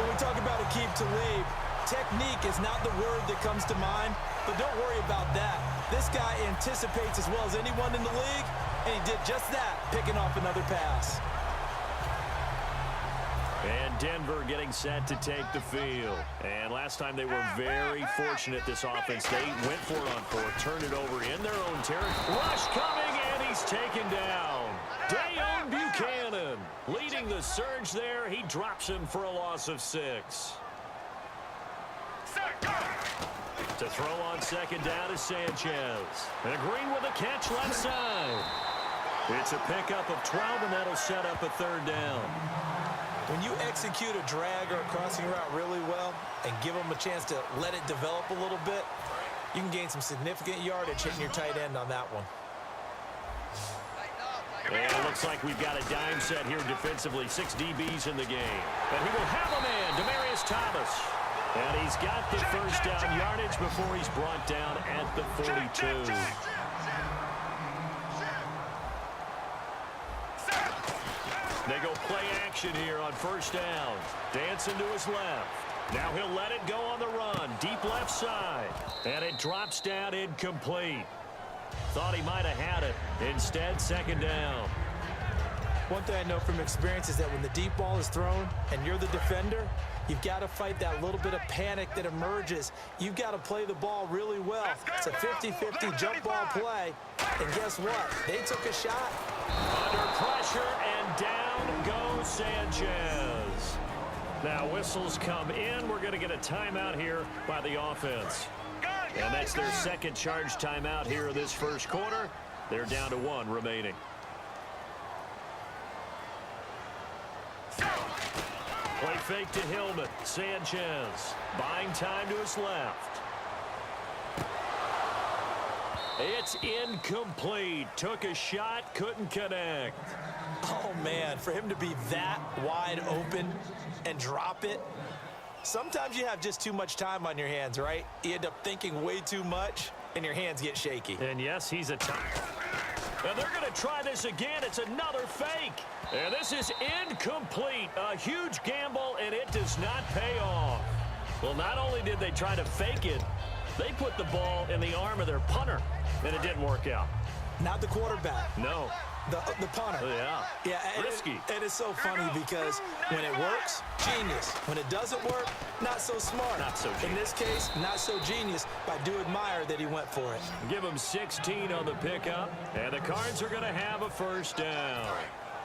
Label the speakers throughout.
Speaker 1: When we talk about a keep to leave, technique is not the word that comes to mind, but don't worry about that. This guy anticipates as well as anyone in the league, and he did just that, picking off another pass.
Speaker 2: And Denver getting set to take the field. And last time they were very fortunate, this offense. They went for it on fourth, turned it over in their own territory. Rush coming, and he's taken down. Dayon Buchanan leading the surge there. He drops him for a loss of 6. To throw on second down is Sanchez. And Green with a catch left side. It's a pickup of 12, and that'll set up a third down.
Speaker 1: When you execute a drag or a crossing route really well and give them a chance to let it develop a little bit, you can gain some significant yardage hitting your tight end on that one.
Speaker 2: And it looks like we've got a dime set here defensively. 6 DBs in the game. And he will have a man, Demaryius Thomas. And he's got the first down yardage before he's brought down at the 42. They go play action here on first down. Dancing to his left. Now he'll let it go on the run. Deep left side. And it drops down incomplete. Thought he might have had it. Instead, second down.
Speaker 1: One thing I know from experience is that when the deep ball is thrown and you're the defender, you've got to fight that little bit of panic that emerges. You've got to play the ball really well. It's a 50-50 jump ball play. And guess what? They took a shot.
Speaker 2: Under pressure, and down goes Sanchez. Now whistles come in. We're going to get a timeout here by the offense. And that's their second charge timeout here in this first quarter. They're down to 1 remaining. Play fake to Hillman. Sanchez buying time to his left. It's incomplete. Took a shot, couldn't connect.
Speaker 1: Oh, man, for him to be that wide open and drop it. Sometimes you have just too much time on your hands, right? You end up thinking way too much, and your hands get shaky.
Speaker 2: And yes, he's a tight. And they're going to try this again. It's another fake. And this is incomplete. A huge gamble, and it does not pay off. Well, not only did they try to fake it, they put the ball in the arm of their punter, and it didn't work out.
Speaker 1: Not the quarterback.
Speaker 2: No.
Speaker 1: The punter.
Speaker 2: Yeah.
Speaker 1: Risky. And it's so funny because when it works, genius. When it doesn't work, not so smart.
Speaker 2: Not so genius.
Speaker 1: In this case, not so genius, but I do admire that he went for it.
Speaker 2: Give him 16 on the pickup, and the Cards are going to have a first down.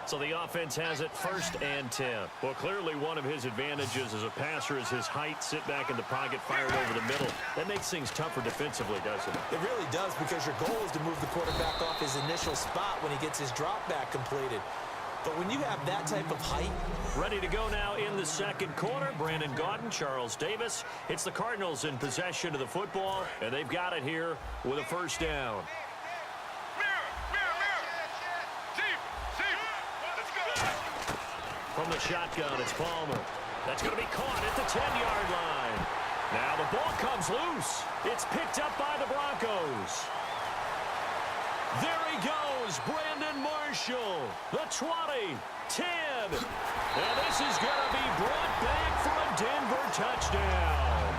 Speaker 2: So the offense has it 1st and 10. Well, clearly one of his advantages as a passer is his height. Sit back in the pocket, fired over the middle. That makes things tougher defensively, doesn't it?
Speaker 1: It really does, because your goal is to move the quarterback off his initial spot when he gets his drop back completed. But when you have that type of height.
Speaker 2: Ready to go now in the second quarter. Brandon Gaudin, Charles Davis. It's the Cardinals in possession of the football, and they've got it here with a first down. From the shotgun, it's Palmer. That's going to be caught at the 10-yard line. Now the ball comes loose. It's picked up by the Broncos. There he goes, Brandon Marshall. The 20, 10. And this is going to be brought back for a Denver touchdown.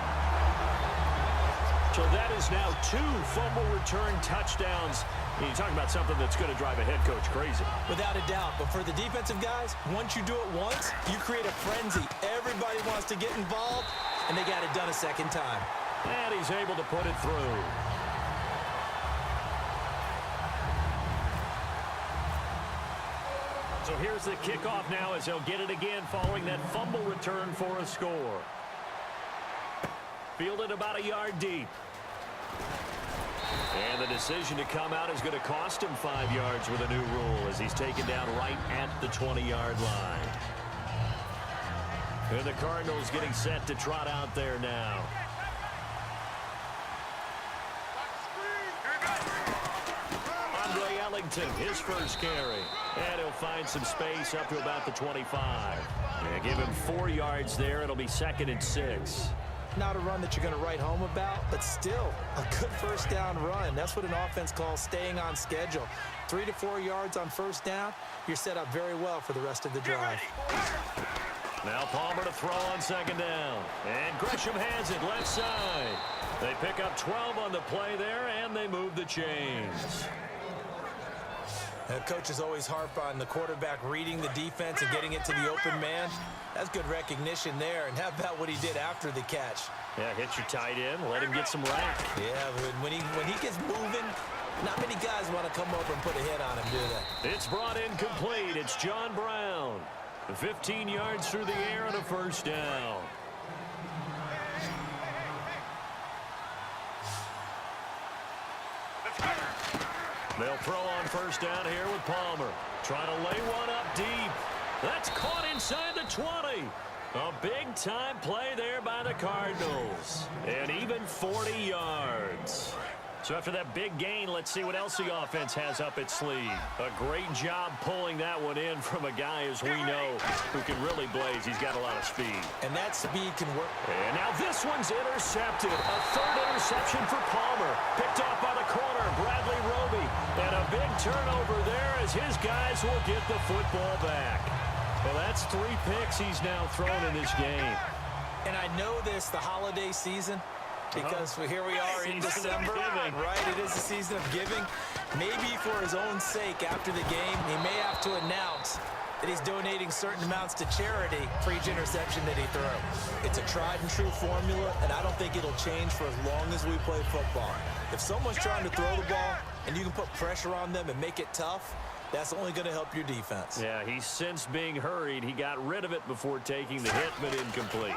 Speaker 2: So that is now 2 fumble return touchdowns. You talk about something that's going to drive a head coach crazy.
Speaker 1: Without a doubt. But for the defensive guys, once you do it once, you create a frenzy. Everybody wants to get involved, and they got it done a second time.
Speaker 2: And he's able to put it through. So here's the kickoff now as he'll get it again following that fumble return for a score. Fielded about a yard deep. And the decision to come out is going to cost him 5 yards with a new rule as he's taken down right at the 20-yard line. And the Cardinals getting set to trot out there now. Andre Ellington, his first carry. And he'll find some space up to about the 25. Yeah, give him 4 yards there. It'll be 2nd and 6.
Speaker 1: Not a run that you're going to write home about, but still a good first down run. That's what an offense calls staying on schedule. 3 to 4 yards on first down, you're set up very well for the rest of the drive.
Speaker 2: Now Palmer to throw on second down. And Gresham has it left side. They pick up 12 on the play there, and they move the chains.
Speaker 1: The coaches always harp on the quarterback reading the defense and getting it to the open man. That's good recognition there. And how about what he did after the catch?
Speaker 2: Yeah, hit your tight end, let him get some rack.
Speaker 1: Yeah, when he gets moving, not many guys want to come over and put a hit on him, do they?
Speaker 2: It's brought in complete. It's John Brown. 15 yards through the air and a first down. They'll throw on first down here with Palmer. Trying to lay one up deep. That's caught inside the 20. A big-time play there by the Cardinals. And even 40 yards. So after that big gain, let's see what else the offense has up its sleeve. A great job pulling that one in from a guy, as we know, who can really blaze. He's got a lot of speed.
Speaker 1: And that speed can work.
Speaker 2: And now this one's intercepted. A third interception for Palmer. Picked off by the corner, Bradley Roby. And a big turnover there as his guys will get the football back. Well, that's 3 picks he's now thrown in this game.
Speaker 1: And I know this, the holiday season, because here we are in December, right? It is the season of giving. Maybe for his own sake, after the game, he may have to announce that he's donating certain amounts to charity for each interception that he threw. It's a tried and true formula, and I don't think it'll change for as long as we play football. If someone's trying to throw the ball and you can put pressure on them and make it tough, that's only going to help your defense.
Speaker 2: Yeah, he's since being hurried. He got rid of it before taking the hit, but incomplete.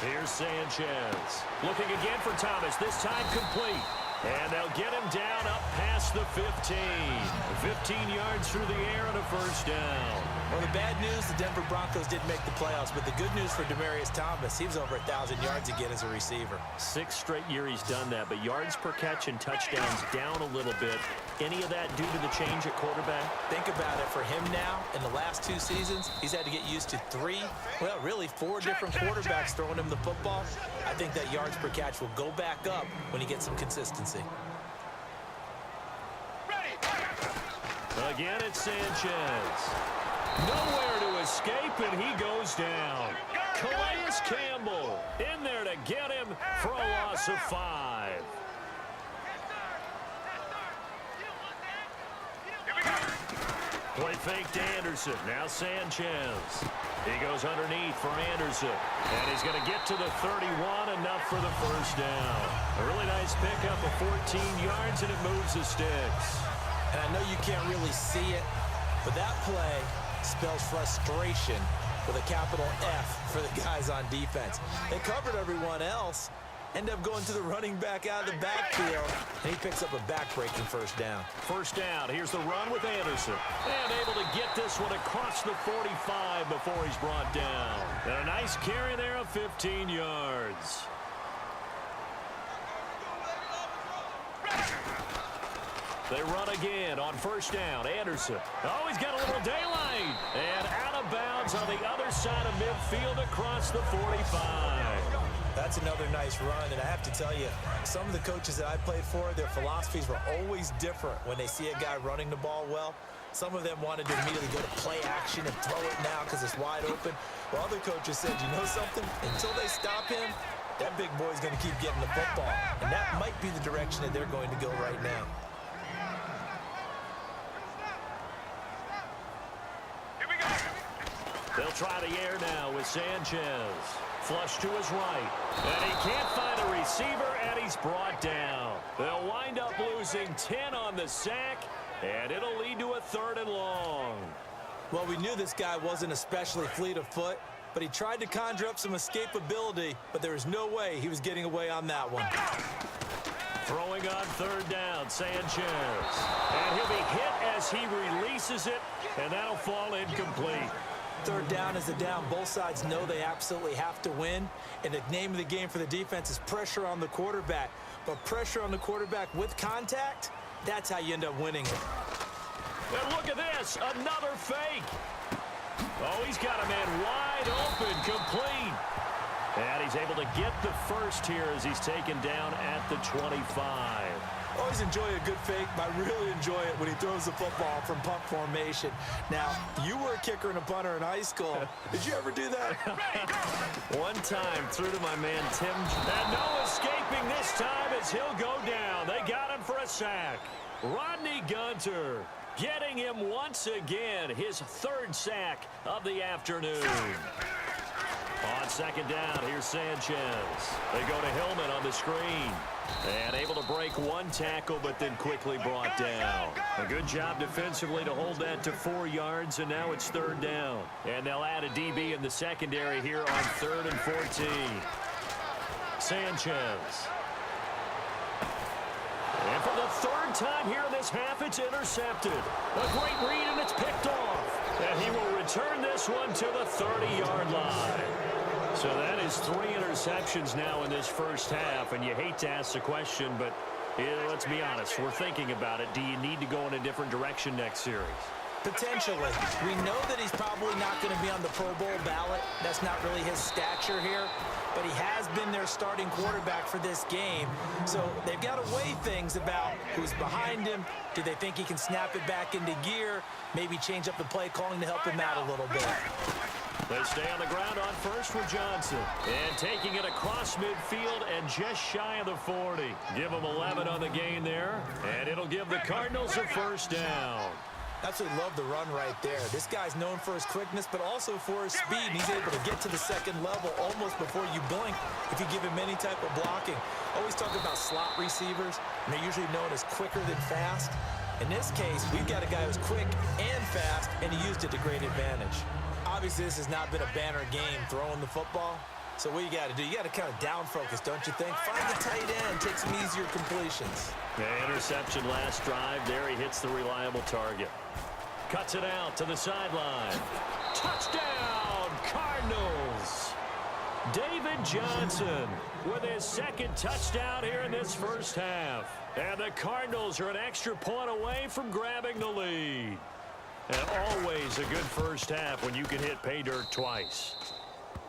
Speaker 2: Here's Sanchez. Looking again for Thomas, this time complete. And they'll get him down up past the 15. 15 yards through the air and a first down.
Speaker 1: Well, the bad news, the Denver Broncos didn't make the playoffs, but the good news for Demaryius Thomas, he was over 1,000 yards again as a receiver.
Speaker 2: 6th straight year he's done that, but yards per catch and touchdowns down a little bit. Any of that due to the change at quarterback?
Speaker 1: Think about it. For him now, in the last 2 seasons, he's had to get used to 4 different quarterbacks throwing him the football. I think that yards per catch will go back up when he gets some consistency.
Speaker 2: Again, it's Sanchez. Nowhere to escape, and he goes down. Calais Campbell in there to get him for a loss of 5. Play fake to Anderson. Now Sanchez. He goes underneath for Anderson. And he's going to get to the 31, enough for the first down. A really nice pickup of 14 yards, and it moves the sticks.
Speaker 1: And I know you can't really see it, but that play spells frustration with a capital F for the guys on defense. They covered everyone else, end up going to the running back out of the backfield, and he picks up a back-breaking first down.
Speaker 2: First down. Here's the run with Anderson. And able to get this one across the 45 before he's brought down. And a nice carry there of 15 yards. They run again on first down. Anderson. Oh, he's got a little daylight. And out of bounds on the other side of midfield across the 45.
Speaker 1: That's another nice run, and I have to tell you, some of the coaches that I played for, their philosophies were always different when they see a guy running the ball well. Some of them wanted to immediately go to play action and throw it now because it's wide open. While other coaches said, you know something? Until they stop him, that big boy's going to keep getting the football. And that might be the direction that they're going to go right now.
Speaker 2: They'll try the air now with Sanchez. Flush to his right. And he can't find a receiver, and he's brought down. They'll wind up losing 10 on the sack, and it'll lead to a 3rd and long.
Speaker 1: Well, we knew this guy wasn't especially fleet of foot, but he tried to conjure up some escapability, but there was no way he was getting away on that one.
Speaker 2: Throwing on 3rd down, Sanchez. And he'll be hit as he releases it, and that'll fall incomplete.
Speaker 1: 3rd down is the down. Both sides know they absolutely have to win. And the name of the game for the defense is pressure on the quarterback. But pressure on the quarterback with contact, that's how you end up winning it.
Speaker 2: And look at this, another fake. Oh, he's got a man wide open, complete. And he's able to get the first here as he's taken down at the 25.
Speaker 1: Always enjoy a good fake, but I really enjoy it when he throws the football from punt formation. Now, you were a kicker and a punter in high school. Did you ever do that?
Speaker 2: One time, through to my man Tim. And no escaping this time as he'll go down. They got him for a sack. Rodney Gunter getting him once again, his third sack of the afternoon. On second down, here's Sanchez. They go to Hillman on the screen. And able to break one tackle, but then quickly brought down. A good job defensively to hold that to 4 yards, and now it's third down. And they'll add a DB in the secondary here on 3rd and 14. Sanchez. And for the third time here in this half, it's intercepted. A great read, and it's picked off. And he will return this one to the 30-yard line. So that is 3 interceptions now in this first half, and you hate to ask the question, but let's be honest, we're thinking about it. Do you need to go in a different direction next series?
Speaker 1: Potentially. We know that he's probably not going to be on the Pro Bowl ballot. That's not really his stature here, but he has been their starting quarterback for this game. So they've got to weigh things about who's behind him. Do they think he can snap it back into gear? Maybe change up the play calling to help him out a little bit.
Speaker 2: They stay on the ground on first for Johnson. And taking it across midfield and just shy of the 40. Give them 11 on the gain there. And it'll give the Cardinals a first down.
Speaker 1: Absolutely love the run right there. This guy's known for his quickness, but also for his speed. He's able to get to the second level almost before you blink if you give him any type of blocking. Always talk about slot receivers, and they're usually known as quicker than fast. In this case, we've got a guy who's quick and fast, and he used it to great advantage. Obviously, this has not been a banner game throwing the football. So what you got to do, you got to kind of down focus, don't you think? Find the tight end, take some easier completions.
Speaker 2: Interception last drive. There he hits the reliable target. Cuts it out to the sideline. Touchdown, Cardinals. David Johnson with his second touchdown here in this first half. And the Cardinals are an extra point away from grabbing the lead. And always a good first half when you can hit pay dirt twice.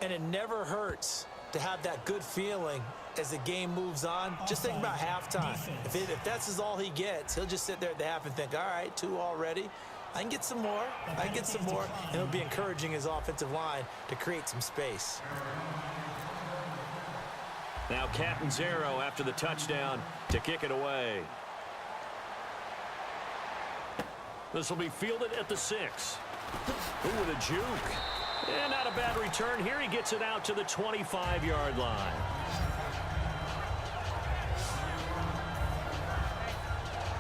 Speaker 1: And it never hurts to have that good feeling as the game moves on. Just think about halftime. If that's all he gets, he'll just sit there at the half and think, all right, 2 already. I can get some more. I can get some more. And he'll be encouraging his offensive line to create some space.
Speaker 2: Now Catanzaro after the touchdown to kick it away. This will be fielded at the 6. Ooh, with a juke. And not a bad return here. He gets it out to the 25-yard line.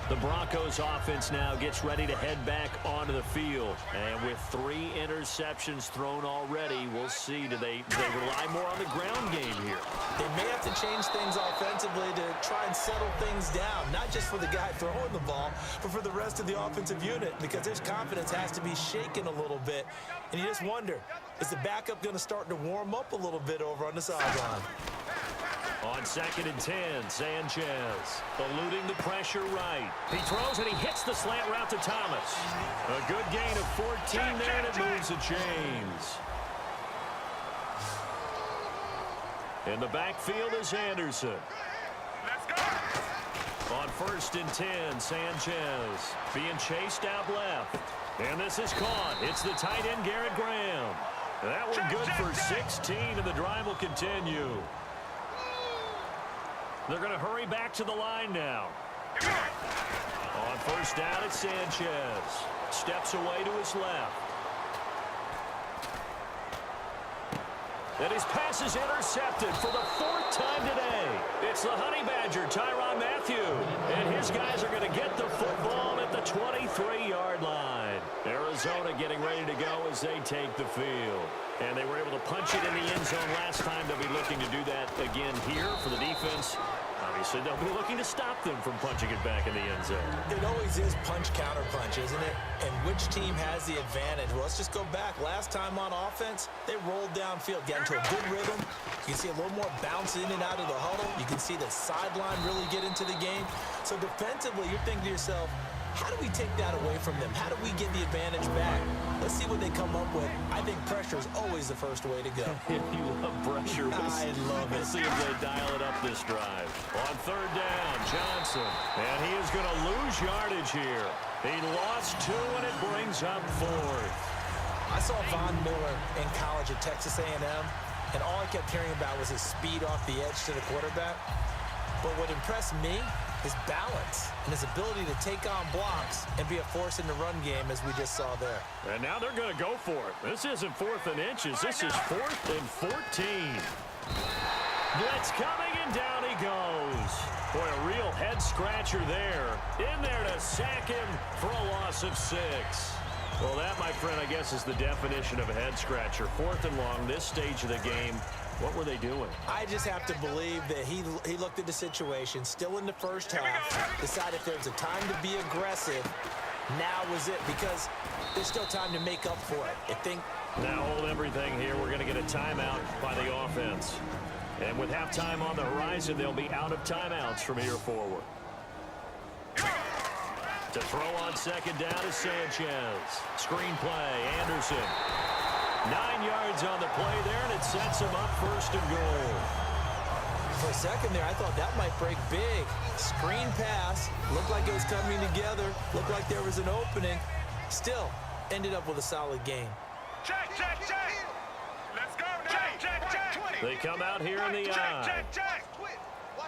Speaker 2: The Broncos offense now gets ready to head back onto the field. And with 3 interceptions thrown already, we'll see. Do they rely more on the ground game here?
Speaker 1: They may have to change things offensively to try and settle things down, not just for the guy throwing the ball, but for the rest of the offensive unit, because their confidence has to be shaken a little bit. And you just wonder, is the backup going to start to warm up a little bit over on the sideline?
Speaker 2: On 2nd and 10, Sanchez eluding the pressure right. He throws and he hits the slant route to Thomas. A good gain of 14 there, and it moves the chains. In the backfield is Anderson. On 1st and 10, Sanchez being chased out left. And this is caught. It's the tight end, Garrett Graham. That one good for 16, and the drive will continue. They're going to hurry back to the line now. On 1st down, it's Sanchez. Steps away to his left. And his pass is intercepted for the 4th time today. It's the Honey Badger, Tyrann Mathieu. And his guys are going to get the football at the 23-yard line. Arizona getting ready to go as they take the field. And they were able to punch it in the end zone last time. They'll be looking to do that again here for the defense. Obviously, they'll be looking to stop them from punching it back in the end zone.
Speaker 1: It always is punch-counter-punch, isn't it? And which team has the advantage? Well, let's just go back. Last time on offense, they rolled downfield, got into a good rhythm. You can see a little more bounce in and out of the huddle. You can see the sideline really get into the game. So defensively, you're thinking to yourself, How do we take that away from them? How do we get the advantage back? Let's see what they come up with. I think pressure is always the first way to go.
Speaker 2: You love pressure.
Speaker 1: I love it.
Speaker 2: We'll see if they dial it up this drive. On third down, Johnson. And he is going to lose yardage here. He lost 2, and it brings up 4th.
Speaker 1: I saw Von Miller in college at Texas A&M, and all I kept hearing about was his speed off the edge to the quarterback. But what impressed me, his balance and his ability to take on blocks and be a force in the run game, as we just saw there.
Speaker 2: And now they're going to go for it. This isn't 4th and inches. This is 4th and 14. Blitz coming, and down he goes. Boy, a real head-scratcher there. In there to sack him for a loss of 6. Well, that, my friend, I guess is the definition of a head-scratcher. 4th and long, this stage of the game. What were they doing?
Speaker 1: I just have to believe that he looked at the situation, still in the first half, decided if there's a time to be aggressive, now was it, because there's still time to make up for it.
Speaker 2: Now hold everything here. We're going to get a timeout by the offense. And with halftime on the horizon, they'll be out of timeouts from here forward. To throw on second down is Sanchez. Screen play, Anderson. 9 yards on the play there, and it sets him up 1st and goal.
Speaker 1: For a second there, I thought that might break big. Screen pass, looked like it was coming together, looked like there was an opening. Still, ended up with a solid game.
Speaker 3: Check, check, check. Let's go now. Check, check, check.
Speaker 2: They come out here in the eye.
Speaker 3: Check, check, check.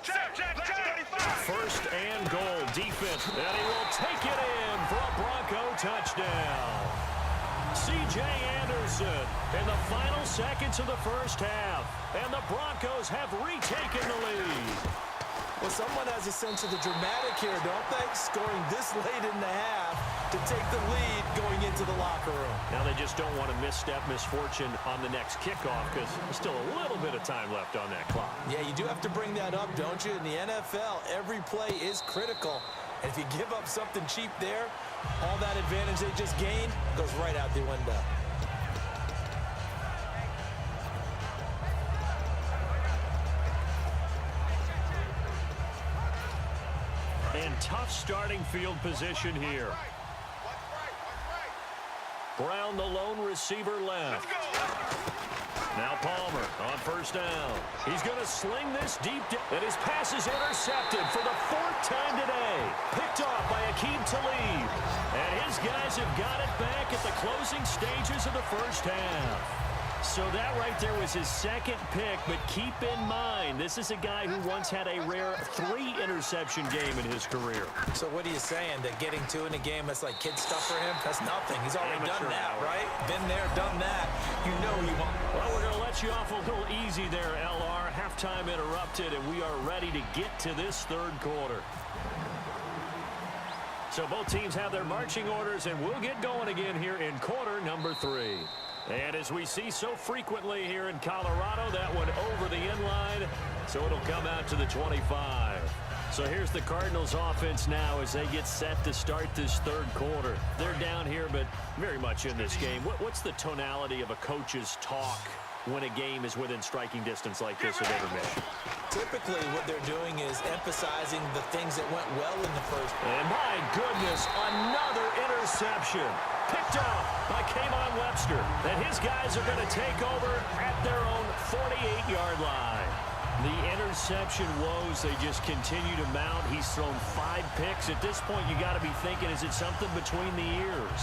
Speaker 3: Check, check, check.
Speaker 2: 1st and goal, defense, and he will take it in for a Bronco touchdown. C.J. Anderson in the final seconds of the first half, and the Broncos have retaken the lead.
Speaker 1: Well, someone has a sense of the dramatic here, don't they? Scoring this late in the half to take the lead going into the locker room.
Speaker 2: Now they just don't want to misstep misfortune on the next kickoff because there's still a little bit of time left on that clock.
Speaker 1: Yeah, you do have to bring that up, don't you? In the NFL, every play is critical. And if you give up something cheap there, all that advantage they just gained goes right out the window.
Speaker 2: And tough starting field position here. Brown, the lone receiver, left. Now Palmer on 1st down. He's going to sling this deep, and his pass is intercepted for the 4th time today. Picked off by Akeem Talib. And his guys have got it back at the closing stages of the first half. So that right there was his 2nd pick, but keep in mind, this is a guy who once had a rare 3-interception game in his career.
Speaker 1: So what are you saying, that getting 2 in a game is like kid stuff for him? That's nothing. He's already done that, right? Been there, done that. You know you want.
Speaker 2: Well, we're going to let you off a little easy there, LR. Halftime interrupted, and we are ready to get to this 3rd quarter. So both teams have their marching orders, and we'll get going again here in quarter number 3. And as we see so frequently here in Colorado, that one over the end line, so it'll come out to the 25. So here's the Cardinals offense now as they get set to start this 3rd quarter. They're down here, but very much in this game. What's the tonality of a coach's talk when a game is within striking distance like this at intermission?
Speaker 1: Typically, what they're doing is emphasizing the things that went well in the first.
Speaker 2: And my goodness, another interception. Picked off by Kayvon Webster. And his guys are going to take over at their own 48-yard line. The interception woes, they just continue to mount. He's thrown 5 picks. At this point, you got to be thinking, is it something between the ears?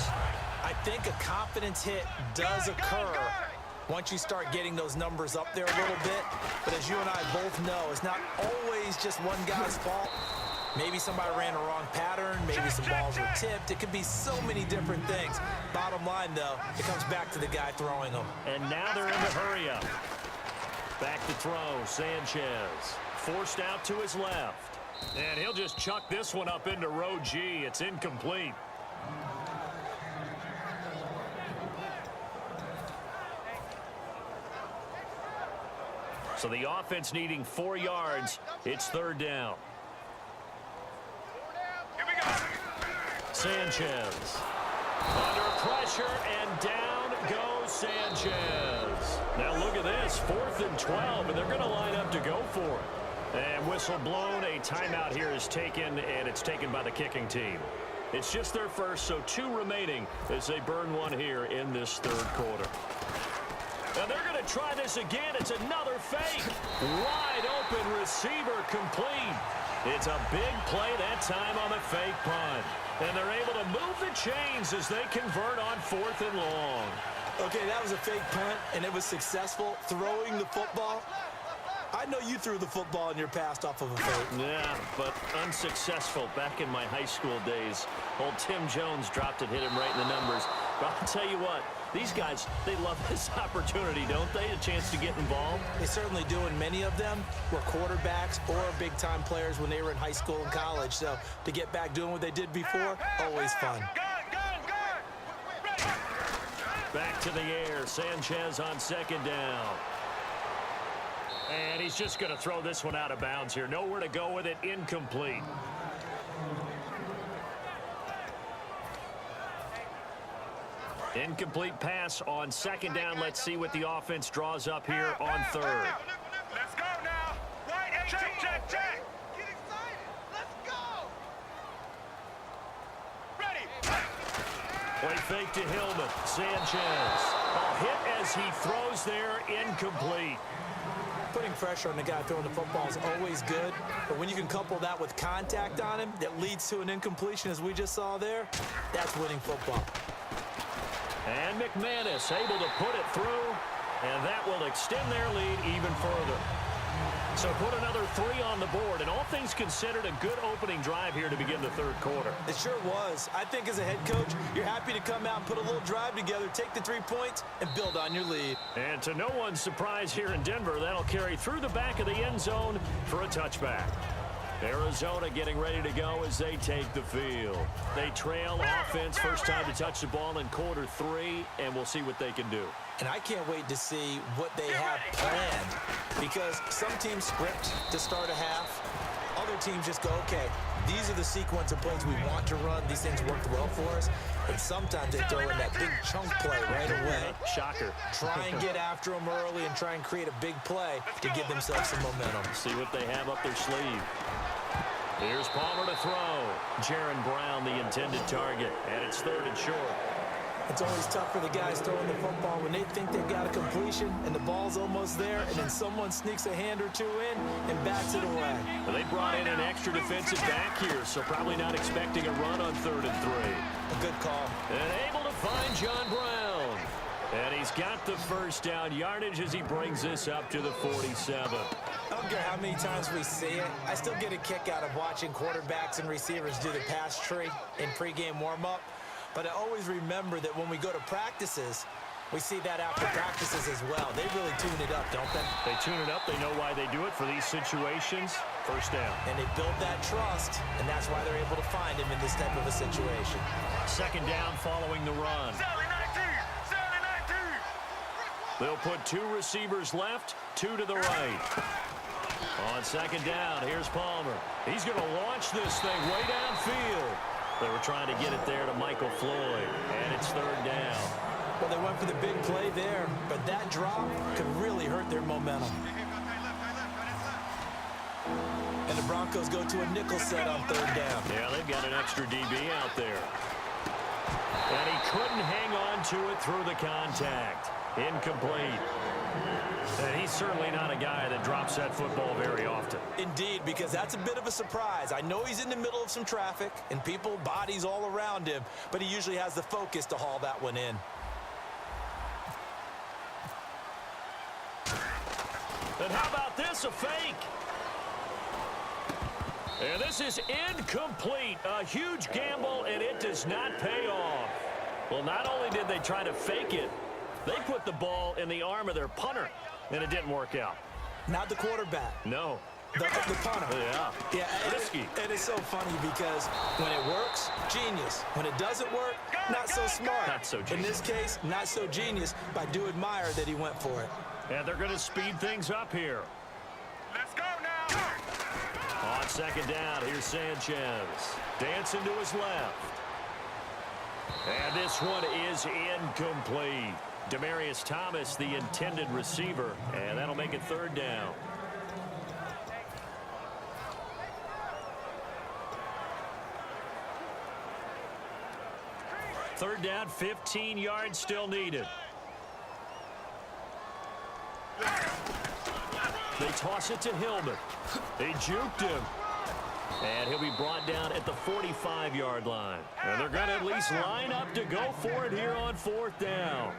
Speaker 1: I think a confidence hit does occur once you start getting those numbers up there a little bit. But as you and I both know, it's not always just one guy's fault. Maybe somebody ran a wrong pattern. Maybe some balls were tipped. It could be so many different things. Bottom line, though, it comes back to the guy throwing them.
Speaker 2: And now they're in the hurry-up. Back to throw, Sanchez. Forced out to his left. And he'll just chuck this one up into row G. It's incomplete. So the offense needing 4 yards. It's 3rd down.
Speaker 3: Here we go.
Speaker 2: Sanchez. Under pressure, and down goes Sanchez. Now look at this, 4th and 12, and they're going to line up to go for it. And whistle blown, a timeout here is taken, and it's taken by the kicking team. It's just their first, so 2 remaining as they burn one here in this third quarter. And they're going to try this again. It's another fake. Wide open receiver complete. It's a big play that time on the fake punt. And they're able to move the chains as they convert on 4th and long.
Speaker 1: Okay, that was a fake punt, and it was successful throwing the football. I know you threw the football in your past off of a fake.
Speaker 2: Yeah, but unsuccessful back in my high school days. Old Tim Jones dropped it, hit him right in the numbers. But I'll tell you what, these guys, they love this opportunity, don't they? A chance to get involved.
Speaker 1: They certainly do, and many of them were quarterbacks or big-time players when they were in high school and college. So to get back doing what they did before, always fun.
Speaker 2: Back to the air. Sanchez on 2nd down. And he's just going to throw this one out of bounds here. Nowhere to go with it. Incomplete. Incomplete pass on 2nd down. Let's see what the offense draws up here on 3rd.
Speaker 3: Let's go now. Right, check. Get excited. Let's go. Ready.
Speaker 2: Play fake to Hillman. Sanchez. A hit as he throws there. Incomplete.
Speaker 1: Putting pressure on the guy throwing the football is always good, but when you can couple that with contact on him that leads to an incompletion, as we just saw there, that's winning football.
Speaker 2: And McManus able to put it through, and that will extend their lead even further. So put another 3 on the board, and all things considered, a good opening drive here to begin the 3rd quarter.
Speaker 1: It sure was. I think as a head coach, you're happy to come out and put a little drive together, take the 3 points, and build on your lead.
Speaker 2: And to no one's surprise here in Denver, that'll carry through the back of the end zone for a touchback. Arizona getting ready to go as they take the field. They trail offense, first time to touch the ball in quarter 3, and we'll see what they can do.
Speaker 1: And I can't wait to see what they have planned, because some teams script to start a half. Other teams just go, okay, these are the sequence of plays we want to run. These things worked well for us. And sometimes they throw in that big chunk play right away.
Speaker 2: Shocker.
Speaker 1: Try and get after them early and try and create a big play to give themselves some momentum.
Speaker 2: See what they have up their sleeve. Here's Palmer to throw. Jaron Brown, the intended target, and it's 3rd and short.
Speaker 1: It's always tough for the guys throwing the football when they think they've got a completion and the ball's almost there, and then someone sneaks a hand or 2 in and bats it away.
Speaker 2: Well, they brought in an extra defensive back here, so probably not expecting a run on 3rd and 3.
Speaker 1: A good call.
Speaker 2: And able to find John Brown. And he's got the first down yardage as he brings this up to the 47.
Speaker 1: I don't care how many times we see it. I still get a kick out of watching quarterbacks and receivers do the pass tree in pregame warm-up. But I always remember that when we go to practices, we see that after practices as well. They really tune it up, don't they?
Speaker 2: They tune it up. They know why they do it for these situations. First down.
Speaker 1: And they build that trust, and that's why they're able to find him in this type of a situation.
Speaker 2: 2nd down following the run. They'll put 2 receivers left, 2 to the right. On 2nd down, here's Palmer. He's going to launch this thing way downfield. They were trying to get it there to Michael Floyd, and it's 3rd down.
Speaker 1: Well, they went for the big play there, but that drop could really hurt their momentum. And the Broncos go to a nickel set on 3rd down.
Speaker 2: Yeah, they've got an extra DB out there. And he couldn't hang on to it through the contact. Incomplete. And he's certainly not a guy that drops that football very often.
Speaker 1: Indeed, because that's a bit of a surprise. I know he's in the middle of some traffic and people, bodies all around him, but he usually has the focus to haul that one in.
Speaker 2: And how about this, a fake? And this is incomplete. A huge gamble, and it does not pay off. Well, not only did they try to fake it, they put the ball in the arm of their punter, and it didn't work out.
Speaker 1: Not the quarterback.
Speaker 2: No.
Speaker 1: The punter.
Speaker 2: Yeah.
Speaker 1: Risky. It is so funny because when it works, genius. When it doesn't work, not so smart.
Speaker 2: Not so genius.
Speaker 1: In this case, not so genius, but I do admire that he went for it.
Speaker 2: And they're going to speed things up here.
Speaker 3: Let's go now.
Speaker 2: On 2nd down, here's Sanchez. Dancing to his left. And this one is incomplete. Demaryius Thomas, the intended receiver, and that'll make it 3rd down. Third down, 15 yards still needed. They toss it to Hillman. They juked him. And he'll be brought down at the 45-yard line. And they're going to at least line up to go for it here on fourth down.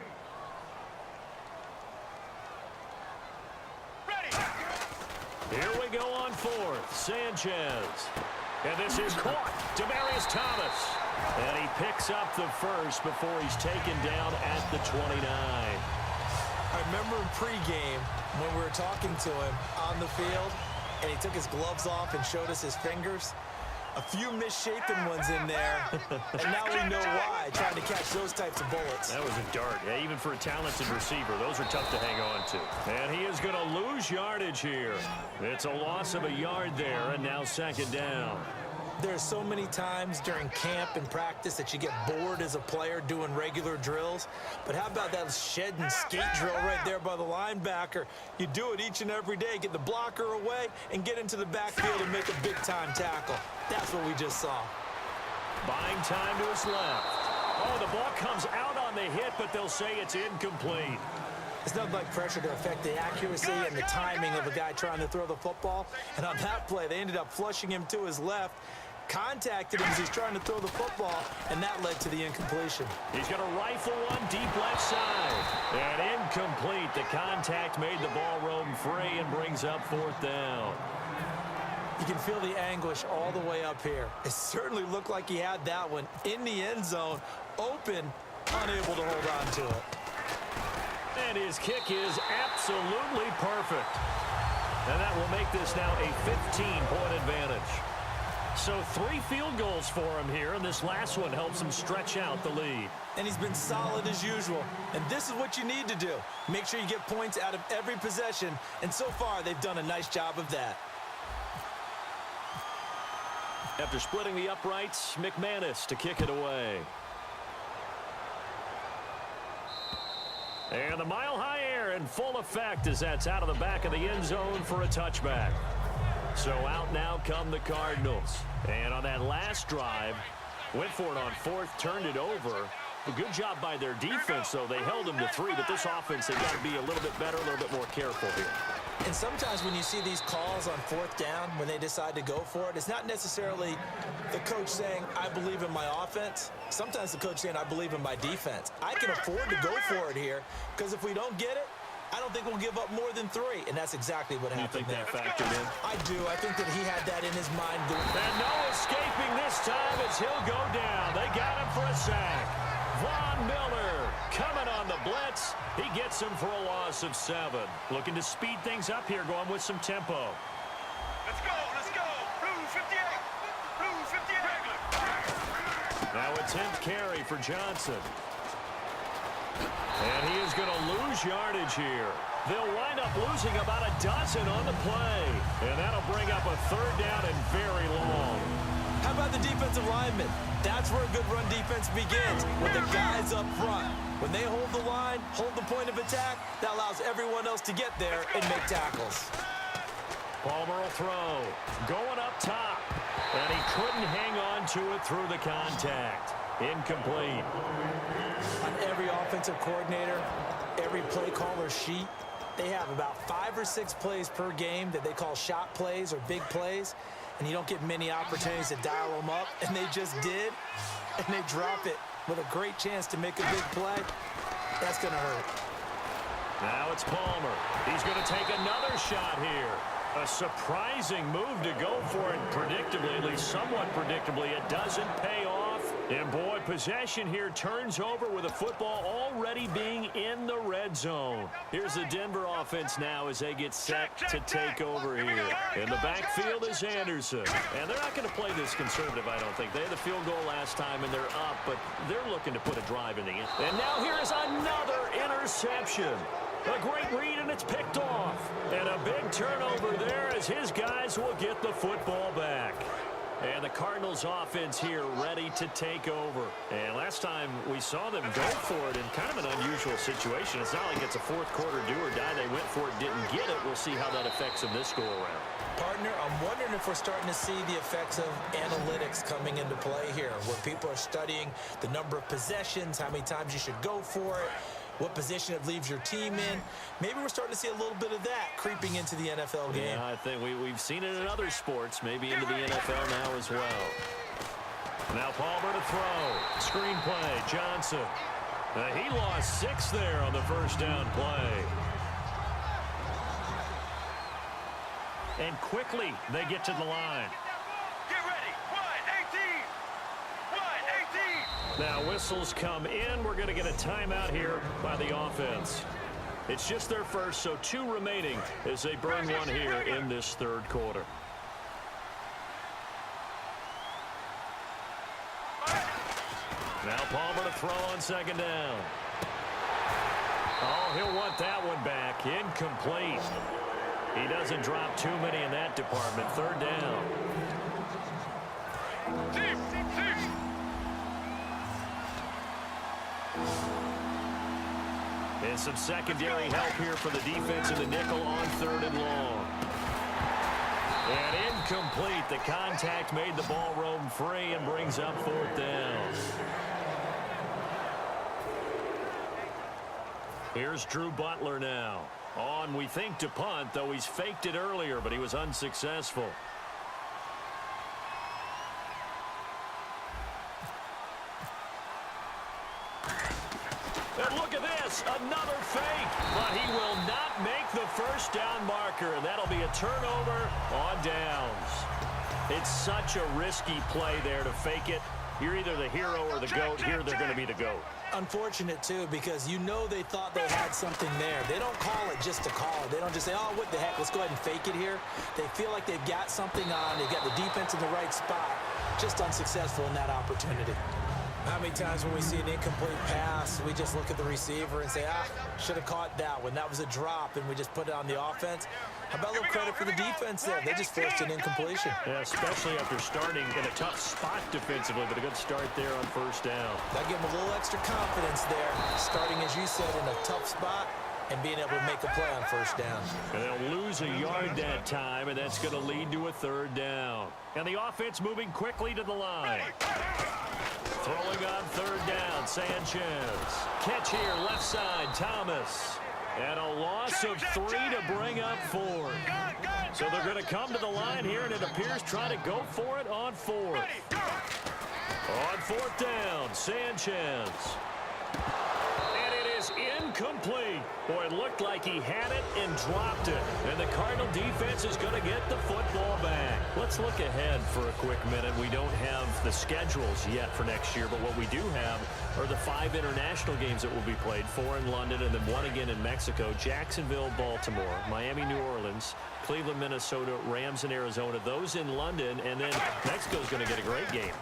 Speaker 2: Here we go on fourth. Sanchez. And this is caught. Demaryius Thomas. And he picks up the first before he's taken down at the 29.
Speaker 1: I remember in pregame when we were talking to him on the field, and he took his gloves off and showed us his fingers. A few misshapen ones in there, and now we know why, trying to catch those types of bullets.
Speaker 2: That was a dart. Yeah, even for a talented receiver, those are tough to hang on to. And he is going to lose yardage here. It's a loss of a yard there, and now second down.
Speaker 1: There's so many times during camp and practice that you get bored as a player doing regular drills. But how about that shed and skate drill right there by the linebacker? You do it each and every day. Get the blocker away and get into the backfield and make a big-time tackle. That's what we just saw.
Speaker 2: Buying time to his left. Oh, the ball comes out on the hit, but they'll say it's incomplete.
Speaker 1: It's nothing like pressure to affect the accuracy and the timing of a guy trying to throw the football. And on that play, they ended up flushing him to his left, contacted him as he's trying to throw the football, and that led to the incompletion.
Speaker 2: He's going to rifle one deep left side. And incomplete. The contact made the ball roam free and brings up fourth down.
Speaker 1: You can feel the anguish all the way up here. It certainly looked like he had that one in the end zone, open, unable to hold on to it.
Speaker 2: And his kick is absolutely perfect. And that will make this now a 15-point advantage. So 3 field goals for him here, and this last one helps him stretch out the lead.
Speaker 1: And he's been solid as usual. And this is what you need to do. Make sure you get points out of every possession. And so far, they've done a nice job of that.
Speaker 2: After splitting the uprights, McManus to kick it away. And the mile-high air in full effect as that's out of the back of the end zone for a touchback. So out now come the Cardinals. And on that last drive, went for it on fourth, turned it over. A good job by their defense, though. They held them to 3, but this offense, they've got to be a little bit better, a little bit more careful here.
Speaker 1: And sometimes when you see these calls on fourth down, when they decide to go for it, it's not necessarily the coach saying, I believe in my offense. Sometimes the coach saying, I believe in my defense. I can afford to go for it here, because if we don't get it, I don't think we'll give up more than 3, and that's exactly what happened there.
Speaker 2: You think that factored in?
Speaker 1: I do. I think that he had that in his mind.
Speaker 2: And no escaping this time as he'll go down. They got him for a sack. Von Miller coming on the blitz. He gets him for a loss of 7. Looking to speed things up here, going with some tempo.
Speaker 3: Let's go, let's go. Blue 58. Blue 58.
Speaker 2: Now a 10th carry for Johnson. And he is going to lose yardage here. They'll wind up losing about a dozen on the play. And that'll bring up a third down and very long.
Speaker 1: How about the defensive linemen? That's where a good run defense begins, with the guys up front. When they hold the line, hold the point of attack, that allows everyone else to get there and make tackles.
Speaker 2: Palmer will throw. Going up top. And he couldn't hang on to it through the contact. Incomplete.
Speaker 1: On every offensive coordinator, every play caller sheet, they have about 5 or 6 plays per game that they call shot plays or big plays, and you don't get many opportunities to dial them up, and they just did, and they drop it with a great chance to make a big play. That's going to hurt.
Speaker 2: Now it's Palmer. He's going to take another shot here. A surprising move to go for it predictably, at least somewhat predictably. It doesn't pay off. And boy, possession here turns over with the football already being in the red zone. Here's the Denver offense now as they get set to take over here. In the backfield is Anderson. And they're not going to play this conservative, I don't think. They had the field goal last time, and they're up, but they're looking to put a drive in the end. And now here is another interception. A great read, and it's picked off. And a big turnover there as his guys will get the football back. And the Cardinals offense here ready to take over. And last time we saw them go for it in kind of an unusual situation. It's not like it's a fourth quarter do or die. They went for it, didn't get it. We'll see how that affects them this go around.
Speaker 1: Partner, I'm wondering if we're starting to see the effects of analytics coming into play here, where people are studying the number of possessions, how many times you should go for it, what position it leaves your team in. Maybe we're starting to see a little bit of that creeping into the NFL game.
Speaker 2: Yeah, I think we've seen it in other sports, maybe into the NFL now as well. Now Palmer to throw. Screen play, Johnson. He lost 6 there on the first down play. And quickly they get to the line.
Speaker 3: Get ready. 1-18. 1-18.
Speaker 2: Now whistles come in. We're going to get a timeout here by the offense. It's just their first, so 2 remaining as they burn one here in this third quarter. Now Palmer to throw on second down. Oh, he'll want that one back. Incomplete. He doesn't drop too many in that department. Third down. And some secondary help here for the defense in the nickel on third and long. And incomplete. The contact made the ball roam free and brings up fourth down. Here's Drew Butler now. On, we think, to punt, though he's faked it earlier, but he was unsuccessful. And look at this, another fake, but he will not make the first down marker. That'll be a turnover on downs. It's such a risky play there to fake it. You're either the hero or the GOAT. Here they're going to be the GOAT.
Speaker 1: Unfortunate, too, because you know they thought they had something there. They don't call it just to call it. They don't just say, oh, what the heck, let's go ahead and fake it here. They feel like they've got something on. They've got the defense in the right spot. Just unsuccessful in that opportunity. How many times when we see an incomplete pass, we just look at the receiver and say, should have caught that one. That was a drop, and we just put it on the offense. How about a little credit for the defense there? They just forced an incompletion.
Speaker 2: Yeah, especially after starting in a tough spot defensively, but a good start there on first down.
Speaker 1: That gave them a little extra confidence there, starting, as you said, in a tough spot and being able to make a play on first down.
Speaker 2: And they'll lose a yard that time, and that's going to lead to a third down. And the offense moving quickly to the line. Throwing on third down, Sanchez. Catch here, left side, Thomas. And a loss of 3 to bring up 4. So they're going to come to the line here, and it appears trying to go for it on 4th. On 4th down, Sanchez. And it is incomplete. Boy, it looked like he had it and dropped it. And the Cardinal defense is going to get the football back. Let's look ahead for a quick minute. We don't have the schedules yet for next year, but what we do have are the 5 international games that will be played, 4 in London and then 1 again in Mexico, Jacksonville, Baltimore, Miami, New Orleans, Cleveland, Minnesota, Rams, and Arizona. Those in London, and then Mexico's going to get a great game.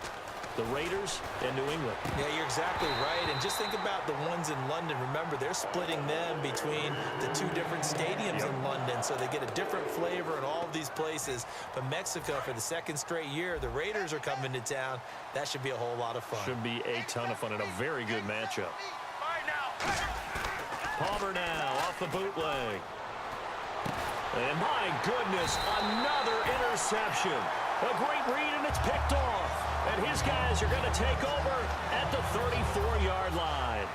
Speaker 2: The Raiders and New England.
Speaker 1: Yeah, you're exactly right. And just think about the ones in London. Remember, they're splitting them between the 2 different stadiums in London, so they get a different flavor in all of these places. But Mexico, for the 2nd straight year, the Raiders are coming to town. That should be a whole lot of fun.
Speaker 2: Should be a ton of fun and a very good matchup. Palmer now off the bootleg. And my goodness, another interception. A great read, and it's picked off. And his guys are going to take over at the 34-yard line.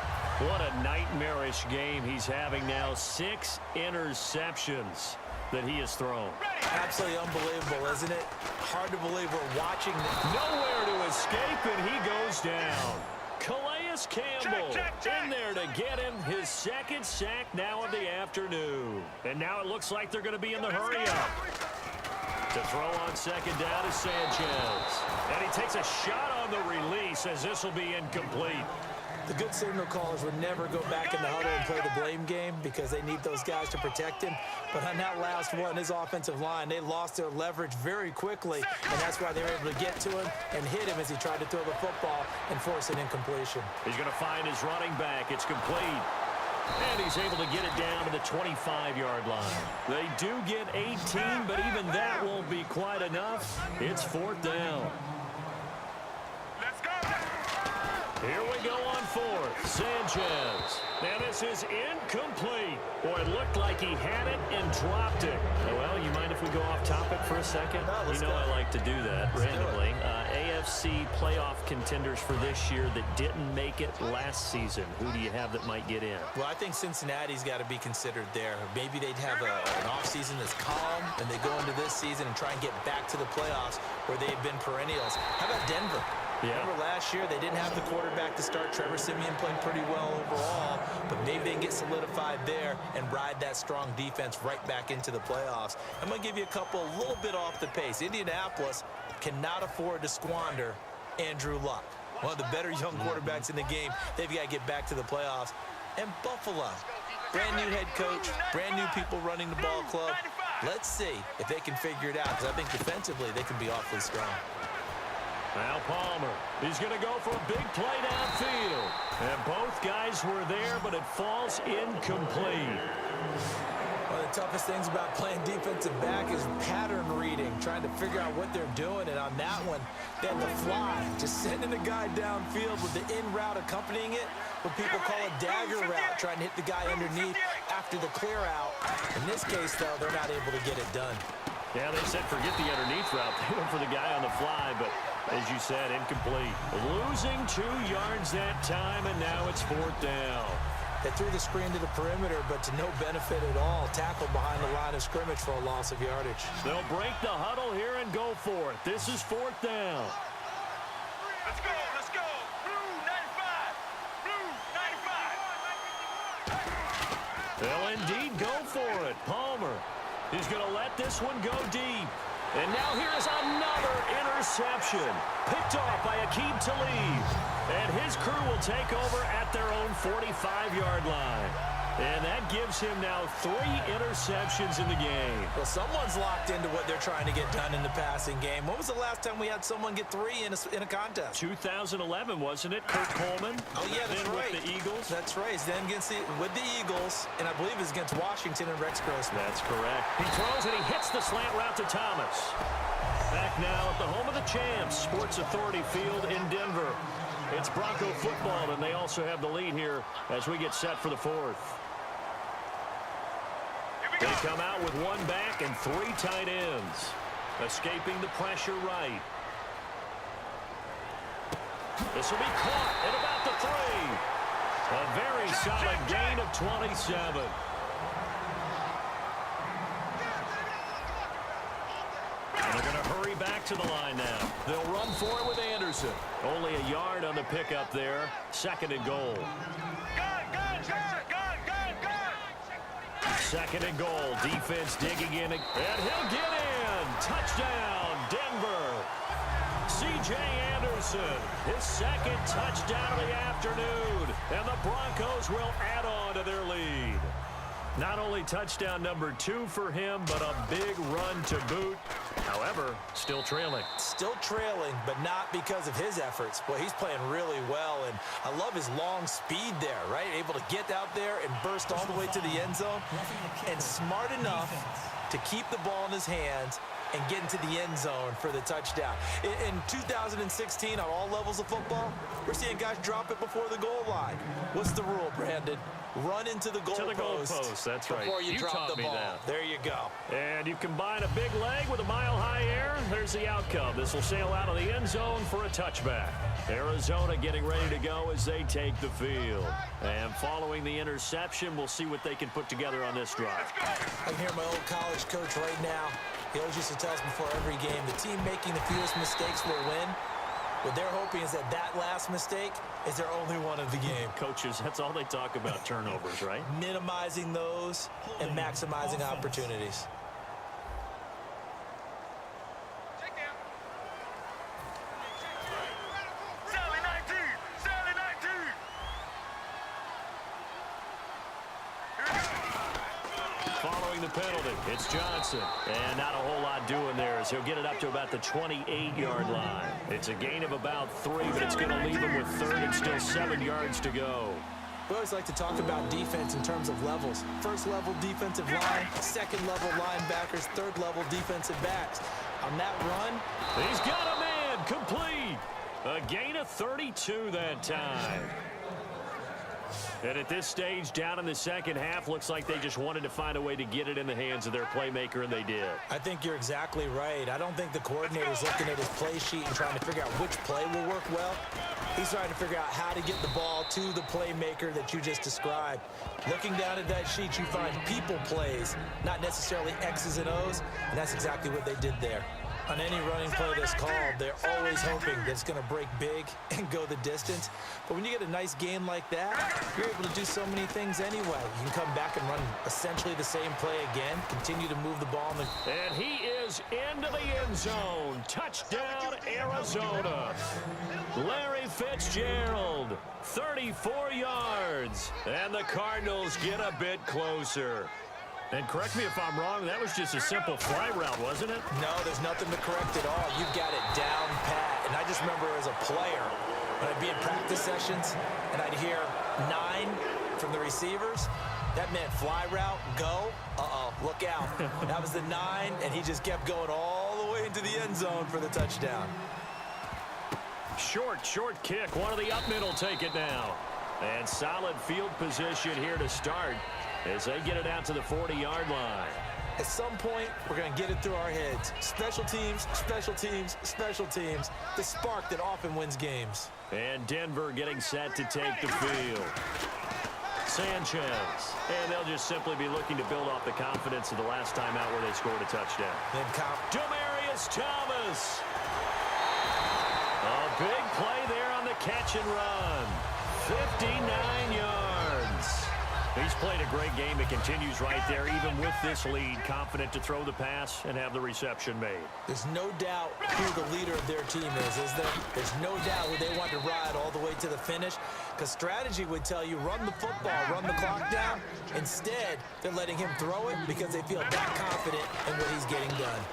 Speaker 2: What a nightmarish game he's having now. 6 interceptions that he has thrown.
Speaker 1: Absolutely unbelievable, isn't it? Hard to believe we're watching this.
Speaker 2: Nowhere to escape, and he goes down. Calais Campbell in there to get him his 2nd sack now of the afternoon. And now it looks like they're going to be in the hurry-up. To throw on second down is Sanchez. And he takes a shot on the release as this will be incomplete.
Speaker 1: The good signal callers would never go back in the huddle and play the blame game because they need those guys to protect him. But on that last one, his offensive line, they lost their leverage very quickly, and that's why they were able to get to him and hit him as he tried to throw the football and force an incompletion.
Speaker 2: He's going to find his running back. It's complete. And he's able to get it down to the 25-yard line. They do get 18, but even that won't be quite enough. It's 4th down.
Speaker 3: Let's go.
Speaker 2: Here we go on 4th. Sanchez. Now this is incomplete. Boy, it looked like he had it and dropped it. Well, you mind if we go off topic for a second?
Speaker 1: No,
Speaker 2: you know I like to do that randomly. AFC playoff contenders for this year that didn't make it last season. Who do you have that might get in?
Speaker 1: Well, I think Cincinnati's got to be considered there. Maybe they'd have an offseason that's calm, and they go into this season and try and get back to the playoffs where they've been perennials. How about Denver?
Speaker 2: Yeah.
Speaker 1: Remember last year, they didn't have the quarterback to start. Trevor Siemian played pretty well overall, but maybe they can get solidified there and ride that strong defense right back into the playoffs. I'm going to give you a couple a little bit off the pace. Indianapolis cannot afford to squander Andrew Luck, one of the better young quarterbacks in the game. They've got to get back to the playoffs. And Buffalo, brand new head coach, brand new people running the ball club. Let's see if they can figure it out, because I think defensively they can be awfully strong.
Speaker 2: Now Palmer, he's going to go for a big play downfield. And both guys were there, but it falls incomplete.
Speaker 1: One of the toughest things about playing defensive back is pattern reading, trying to figure out what they're doing. And on that one, they had to fly, just sending the guy downfield with the in route accompanying it, what people call a dagger route, trying to hit the guy underneath after the clear out. In this case, though, they're not able to get it done.
Speaker 2: Yeah, they said forget the underneath route. They went for the guy on the fly, but as you said, incomplete. Losing 2 yards that time, and now it's 4th down.
Speaker 1: They threw the screen to the perimeter, but to no benefit at all. Tackled behind the line of scrimmage for a loss of yardage.
Speaker 2: They'll break the huddle here and go for it. This is 4th down.
Speaker 3: Let's go. Let's go. Blue 95. Blue 95.
Speaker 2: They'll indeed go for it. Palmer. He's going to let this one go deep. And now here's another interception. Picked off by Aqib Talib. And his crew will take over at their own 45-yard line. And that gives him now 3 interceptions in the game.
Speaker 1: Well, someone's locked into what they're trying to get done in the passing game. When was the last time we had someone get 3 in a contest?
Speaker 2: 2011, wasn't it? Kurt Coleman.
Speaker 1: Oh, yeah, that's
Speaker 2: then
Speaker 1: right.
Speaker 2: With the Eagles.
Speaker 1: That's right. Then with the Eagles, and I believe it's against Washington and Rex Grossman.
Speaker 2: That's correct. He throws and he hits the slant route to Thomas. Back now at the home of the champs, Sports Authority Field in Denver. It's Bronco football, and they also have the lead here as we get set for the 4th. They come out with 1 back and 3 tight ends. Escaping the pressure right. This will be caught at about the 3. A very solid gain of 27. And they're going to hurry back to the line now. They'll run for it with Anderson. Only a yard on the pickup there. 2nd and goal. Second and goal. Defense digging in. And he'll get in. Touchdown, Denver. C.J. Anderson, his 2nd touchdown of the afternoon. And the Broncos will add on to their lead. Not only touchdown number 2 for him, but a big run to boot. However, still trailing.
Speaker 1: Still trailing, but not because of his efforts. Boy, he's playing really well, and I love his long speed there, right? Able to get out there and burst all the way to the end zone, and smart enough to keep the ball in his hands and get into the end zone for the touchdown. In 2016, on all levels of football, we're seeing guys drop it before the goal line. What's the rule, Brandon? Run into the goalpost.
Speaker 2: That's right.
Speaker 1: Before you drop the ball.
Speaker 2: That.
Speaker 1: There you go.
Speaker 2: And you combine a big leg with a mile-high air. There's the outcome. This will sail out of the end zone for a touchback. Arizona getting ready to go as they take the field. And following the interception, we'll see what they can put together on this drive.
Speaker 1: I can hear my old college coach right now. He always used to tell us before every game, the team making the fewest mistakes will win. What they're hoping is that last mistake is their only one of the game.
Speaker 2: Coaches, that's all they talk about, turnovers, right?
Speaker 1: Minimizing those and maximizing opportunities.
Speaker 3: Sally 19. Sally 19.
Speaker 2: Following the penalty, it's Johnson. And not a whole lot doing there as he'll get it up to about the 28-yard line. It's a gain of about 3, but it's going to leave him with 3rd and still 7 yards to go.
Speaker 1: We always like to talk about defense in terms of levels. First level defensive line, second level linebackers, third level defensive backs. On that run,
Speaker 2: he's got a man complete. A gain of 32 that time. And at this stage, down in the second half, looks like they just wanted to find a way to get it in the hands of their playmaker, and they did.
Speaker 1: I think you're exactly right. I don't think the coordinator's looking at his play sheet and trying to figure out which play will work well. He's trying to figure out how to get the ball to the playmaker that you just described. Looking down at that sheet, you find people plays, not necessarily X's and O's, and that's exactly what they did there. On any running play that's called, they're always hoping that it's going to break big and go the distance. But when you get a nice game like that, you're able to do so many things anyway. You can come back and run essentially the same play again, continue to move the ball.
Speaker 2: And he is into the end zone. Touchdown, Arizona. Larry Fitzgerald, 34 yards. And the Cardinals get a bit closer. And correct me if I'm wrong, that was just a simple fly route, wasn't it?
Speaker 1: No, there's nothing to correct at all. You've got it down pat. And I just remember as a player, when I'd be in practice sessions and I'd hear 9 from the receivers, that meant fly route, go, look out. That was the 9, and he just kept going all the way into the end zone for the touchdown.
Speaker 2: Short kick. One of the up middle take it now. And solid field position here to start as they get it out to the 40-yard line.
Speaker 1: At some point, we're going to get it through our heads. Special teams, special teams, special teams. The spark that often wins games.
Speaker 2: And Denver getting set to take the field. Sanchez. And they'll just simply be looking to build off the confidence of the last time out where they scored a touchdown. Demaryius Thomas. A big play there on the catch and run. 59 yards. He's played a great game. It continues right there, even with this lead, confident to throw the pass and have the reception made.
Speaker 1: There's no doubt who the leader of their team is there? There's no doubt who they want to ride all the way to the finish, because strategy would tell you run the football, run the clock down. Instead, they're letting him throw it because they feel that confident in what he's getting done.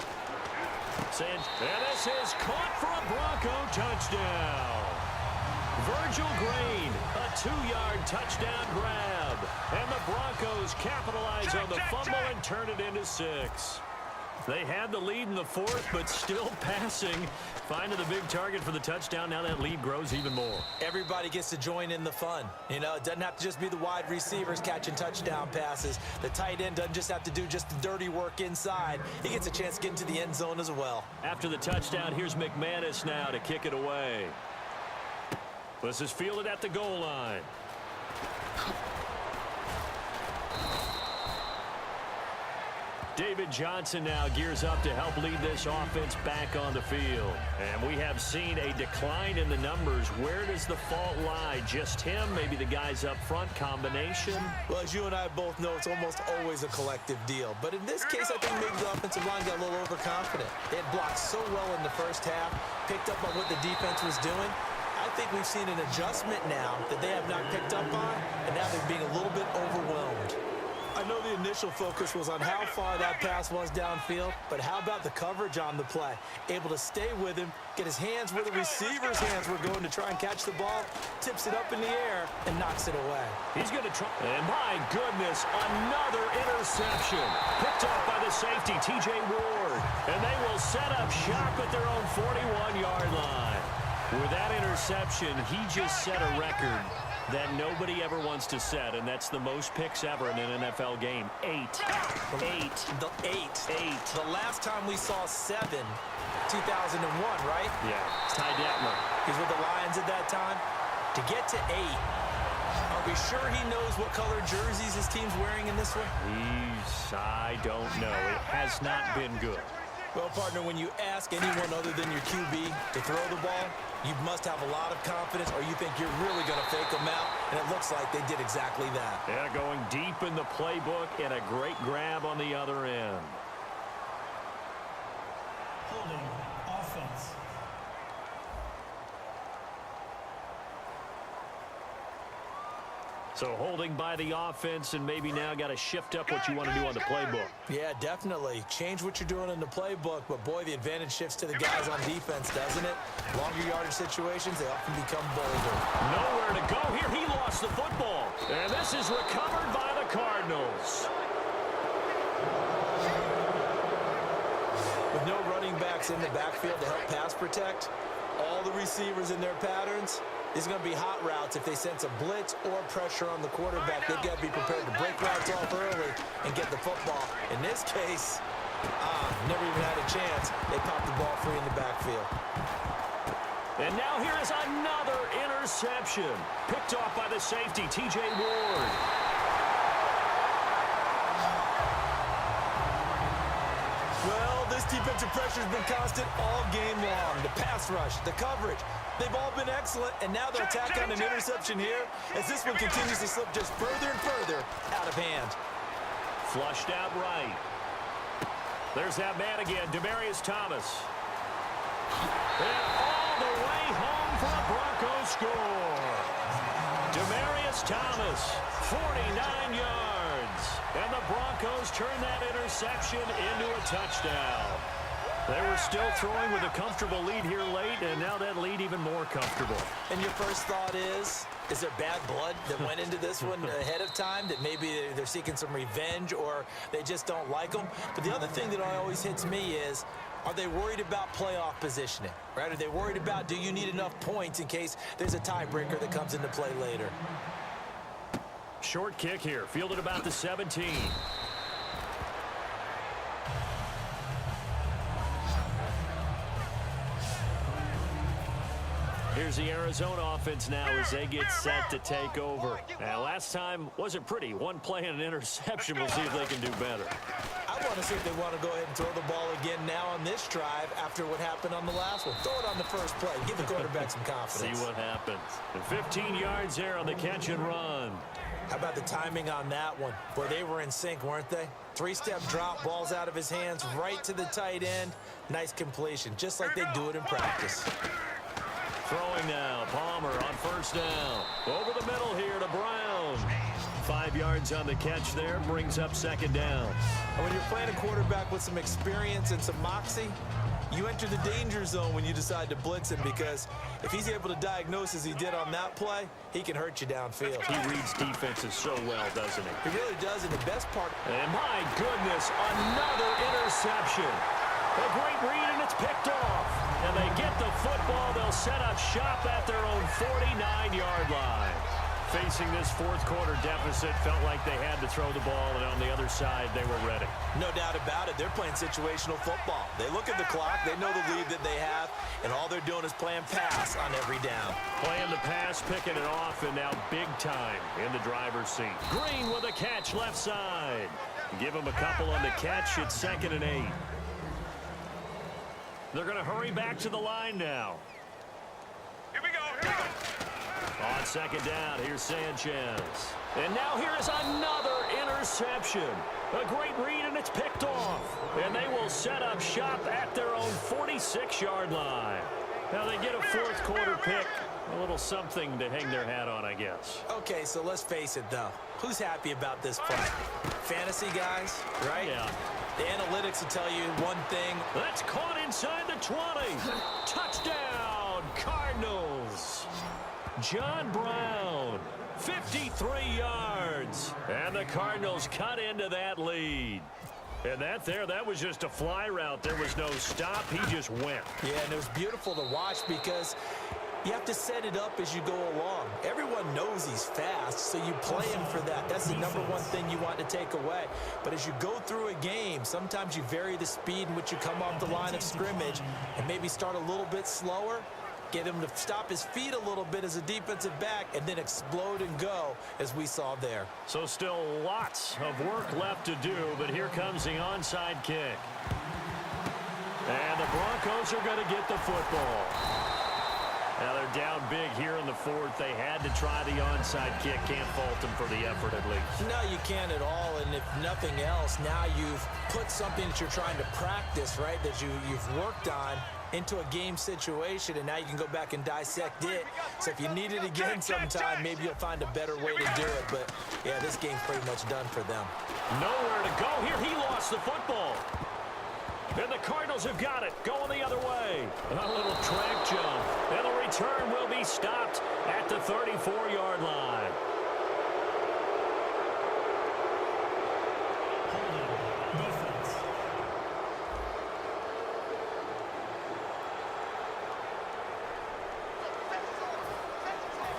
Speaker 2: And this is caught for a Bronco touchdown. Virgil Green, a 2-yard touchdown grab. And the Broncos capitalize on the fumble and turn it into 6. They had the lead in the fourth, but still passing. Finding the big target for the touchdown. Now that lead grows even more.
Speaker 1: Everybody gets to join in the fun. You know, it doesn't have to just be the wide receivers catching touchdown passes. The tight end doesn't just have to do just the dirty work inside. He gets a chance to get into the end zone as well.
Speaker 2: After the touchdown, here's McManus now to kick it away. This is fielded at the goal line. David Johnson now gears up to help lead this offense back on the field. And we have seen a decline in the numbers. Where does the fault lie? Just him? Maybe the guys up front? Combination?
Speaker 1: Well, as you and I both know, it's almost always a collective deal. But in this case, I think maybe the offensive line got a little overconfident. They had blocked so well in the first half, picked up on what the defense was doing. I think we've seen an adjustment now that they have not picked up on, and now they're being a little bit overwhelmed. I know the initial focus was on how far that pass was downfield, but how about the coverage on the play? Able to stay with him, get his hands where the receiver's hands were going to try and catch the ball, tips it up in the air, and knocks it away.
Speaker 2: He's going to try. And my goodness, another interception. Picked off by the safety, T.J. Ward. And they will set up shop at their own 41-yard line. With that interception, he just set a record that nobody ever wants to set, and that's the most picks ever in an NFL game. 8.
Speaker 1: The last time we saw 7, 2001, right?
Speaker 2: Yeah, Ty Detmer.
Speaker 1: He's with the Lions at that time. To get to 8, are we sure he knows what color jerseys his team's wearing in this one?
Speaker 2: I don't know. It has not been good.
Speaker 1: Well, partner, when you ask anyone other than your QB to throw the ball, you must have a lot of confidence, or you think you're really going to fake them out, and it looks like they did exactly that.
Speaker 2: Yeah, going deep in the playbook and a great grab on the other end.
Speaker 4: Holding offense.
Speaker 2: So holding by the offense, and maybe now got to shift up what you want to do on the playbook.
Speaker 1: Yeah, definitely. Change what you're doing in the playbook, but boy, the advantage shifts to the guys on defense, doesn't it? Longer yardage situations, they often become bolder.
Speaker 2: Nowhere to go here. He lost the football. And this is recovered by the Cardinals.
Speaker 1: With no running backs in the backfield to help pass protect, all the receivers in their patterns, these are going to be hot routes. If they sense a blitz or pressure on the quarterback, they've got to be prepared to break routes off early and get the football. In this case, never even had a chance. They popped the ball free in the backfield.
Speaker 2: And now here is another interception. Picked off by the safety, T.J. Ward.
Speaker 1: Well, this defensive pressure has been constant all game long. The pass rush, the coverage, they've all been excellent, and now they'll tack on an interception here as this one continues to slip just further and further out of hand.
Speaker 2: Flushed out right. There's that man again, Demaryius Thomas. And all the way home for a Broncos score. Demaryius Thomas, 49 yards. And the Broncos turn that interception into a touchdown. They were still throwing with a comfortable lead here late, and now that lead even more comfortable.
Speaker 1: And your first thought is there bad blood that went into this one ahead of time, that maybe they're seeking some revenge or they just don't like them? But the other thing that always hits me is, are they worried about playoff positioning, right? Are they worried about, do you need enough points in case there's a tiebreaker that comes into play later?
Speaker 2: Short kick here, fielded about the 17. Here's the Arizona offense now as they get set to take over. Now, last time wasn't pretty. One play and an interception. We'll see if they can do better.
Speaker 1: I want to see if they want to go ahead and throw the ball again now on this drive after what happened on the last one. Throw it on the first play. Give the quarterback some confidence.
Speaker 2: See what happens. And 15 yards there on the catch and run.
Speaker 1: How about the timing on that one? Boy, they were in sync, weren't they? Three-step drop, balls out of his hands, right to the tight end. Nice completion, just like they do it in practice.
Speaker 2: Throwing now, Palmer on first down. Over the middle here to Brown. 5 yards on the catch there, brings up second down.
Speaker 1: And when you're playing a quarterback with some experience and some moxie, you enter the danger zone when you decide to blitz him, because if he's able to diagnose as he did on that play, he can hurt you downfield.
Speaker 2: He reads defenses so well, doesn't he?
Speaker 1: He really does, and the best part...
Speaker 2: And my goodness, another interception. A great read, and it's picked off. And they get the football. They'll set up shop at their own 49-yard line. Facing this fourth quarter deficit, felt like they had to throw the ball, and on the other side, they were ready.
Speaker 1: No doubt about it. They're playing situational football. They look at the clock. They know the lead that they have, and all they're doing is playing pass on every down.
Speaker 2: Playing the pass, picking it off, and now big time in the driver's seat. Green with a catch left side. Give him a couple on the catch. It's 2nd and 8. They're going to hurry back to the line now.
Speaker 3: Here we go.
Speaker 2: On second down, here's Sanchez. And now here is another interception. A great read, and it's picked off. And they will set up shop at their own 46-yard line. Now they get a fourth quarter pick. A little something to hang their hat on, I guess.
Speaker 1: Okay, so let's face it, though. Who's happy about this play? Fantasy guys, right?
Speaker 2: Yeah.
Speaker 1: The analytics will tell you one thing.
Speaker 2: That's caught inside the 20. Touchdown, Cardinals. John Brown, 53 yards. And the Cardinals cut into that lead. And that was just a fly route. There was no stop. He just went.
Speaker 1: Yeah, and it was beautiful to watch because you have to set it up as you go along. Everyone knows he's fast, so you play him for that. That's the number one thing you want to take away. But as you go through a game, sometimes you vary the speed in which you come off the line of scrimmage and maybe start a little bit slower, get him to stop his feet a little bit as a defensive back, and then explode and go, as we saw there.
Speaker 2: So still lots of work left to do, but here comes the onside kick. And the Broncos are going to get the football. Now they're down big here in the fourth. They had to try the onside kick. Can't fault them for the effort at least.
Speaker 1: No, you can't at all. And if nothing else, now you've put something that you're trying to practice, right, that you've worked on into a game situation, and now you can go back and dissect it. So if you need it again sometime, maybe you'll find a better way to do it. But, yeah, this game's pretty much done for them.
Speaker 2: Nowhere to go here. He lost the football. And the Cardinals have got it, going the other way. A little track jump. And the return will be stopped at the 34-yard line.
Speaker 4: Defense.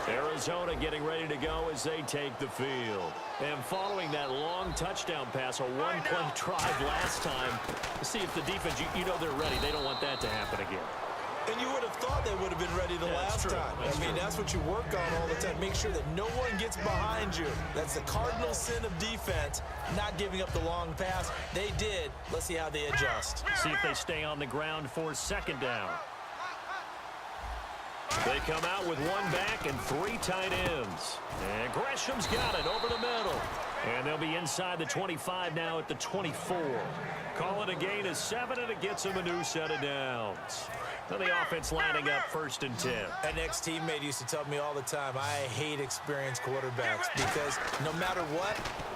Speaker 2: Arizona getting ready to go as they take the field. And following that long touchdown pass, a one-play drive last time, see if the defense, you know they're ready. They don't want that to happen again.
Speaker 1: And you would have thought they would have been ready the last time. That's what you work on all the time. Make sure that no one gets behind you. That's the cardinal sin of defense, not giving up the long pass. They did. Let's see how they adjust.
Speaker 2: See if they stay on the ground for second down. They come out with one back and three tight ends. And Gresham's got it over the middle. And they'll be inside the 25 now at the 24. Call it a gain of 7, and it gets them a new set of downs. So the offense lining up 1st and 10.
Speaker 1: An ex-teammate used to tell me all the time, I hate experienced quarterbacks because no matter what,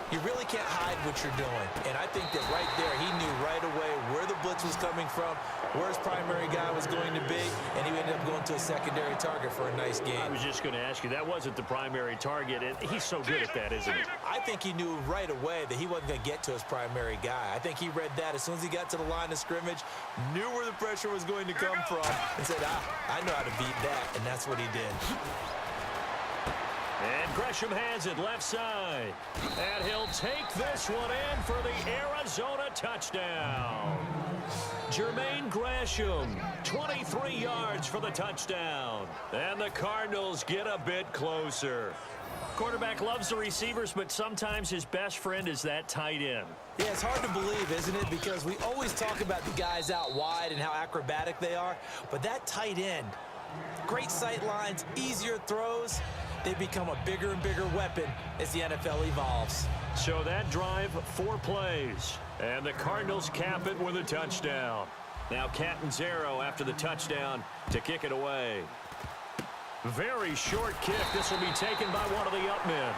Speaker 1: you really can't hide what you're doing. And I think that right there, he knew right away where the blitz was coming from, where his primary guy was going to be, and he ended up going to a secondary target for a nice game.
Speaker 2: I was just going to ask you, that wasn't the primary target. He's so good at that, isn't he?
Speaker 1: I think he knew right away that he wasn't going to get to his primary guy. I think he read that as soon as he got to the line of scrimmage, knew where the pressure was going to come from, and said, I know how to beat that, and that's what he did.
Speaker 2: And Gresham has it left side. And he'll take this one in for the Arizona touchdown. Jermaine Gresham, 23 yards for the touchdown. And the Cardinals get a bit closer. Quarterback loves the receivers, but sometimes his best friend is that tight end.
Speaker 1: Yeah, it's hard to believe, isn't it? Because we always talk about the guys out wide and how acrobatic they are. But that tight end, great sight lines, easier throws. They become a bigger and bigger weapon as the NFL evolves.
Speaker 2: So that drive, 4 plays. And the Cardinals cap it with a touchdown. Now Catanzaro after the touchdown to kick it away. Very short kick. This will be taken by one of the up men.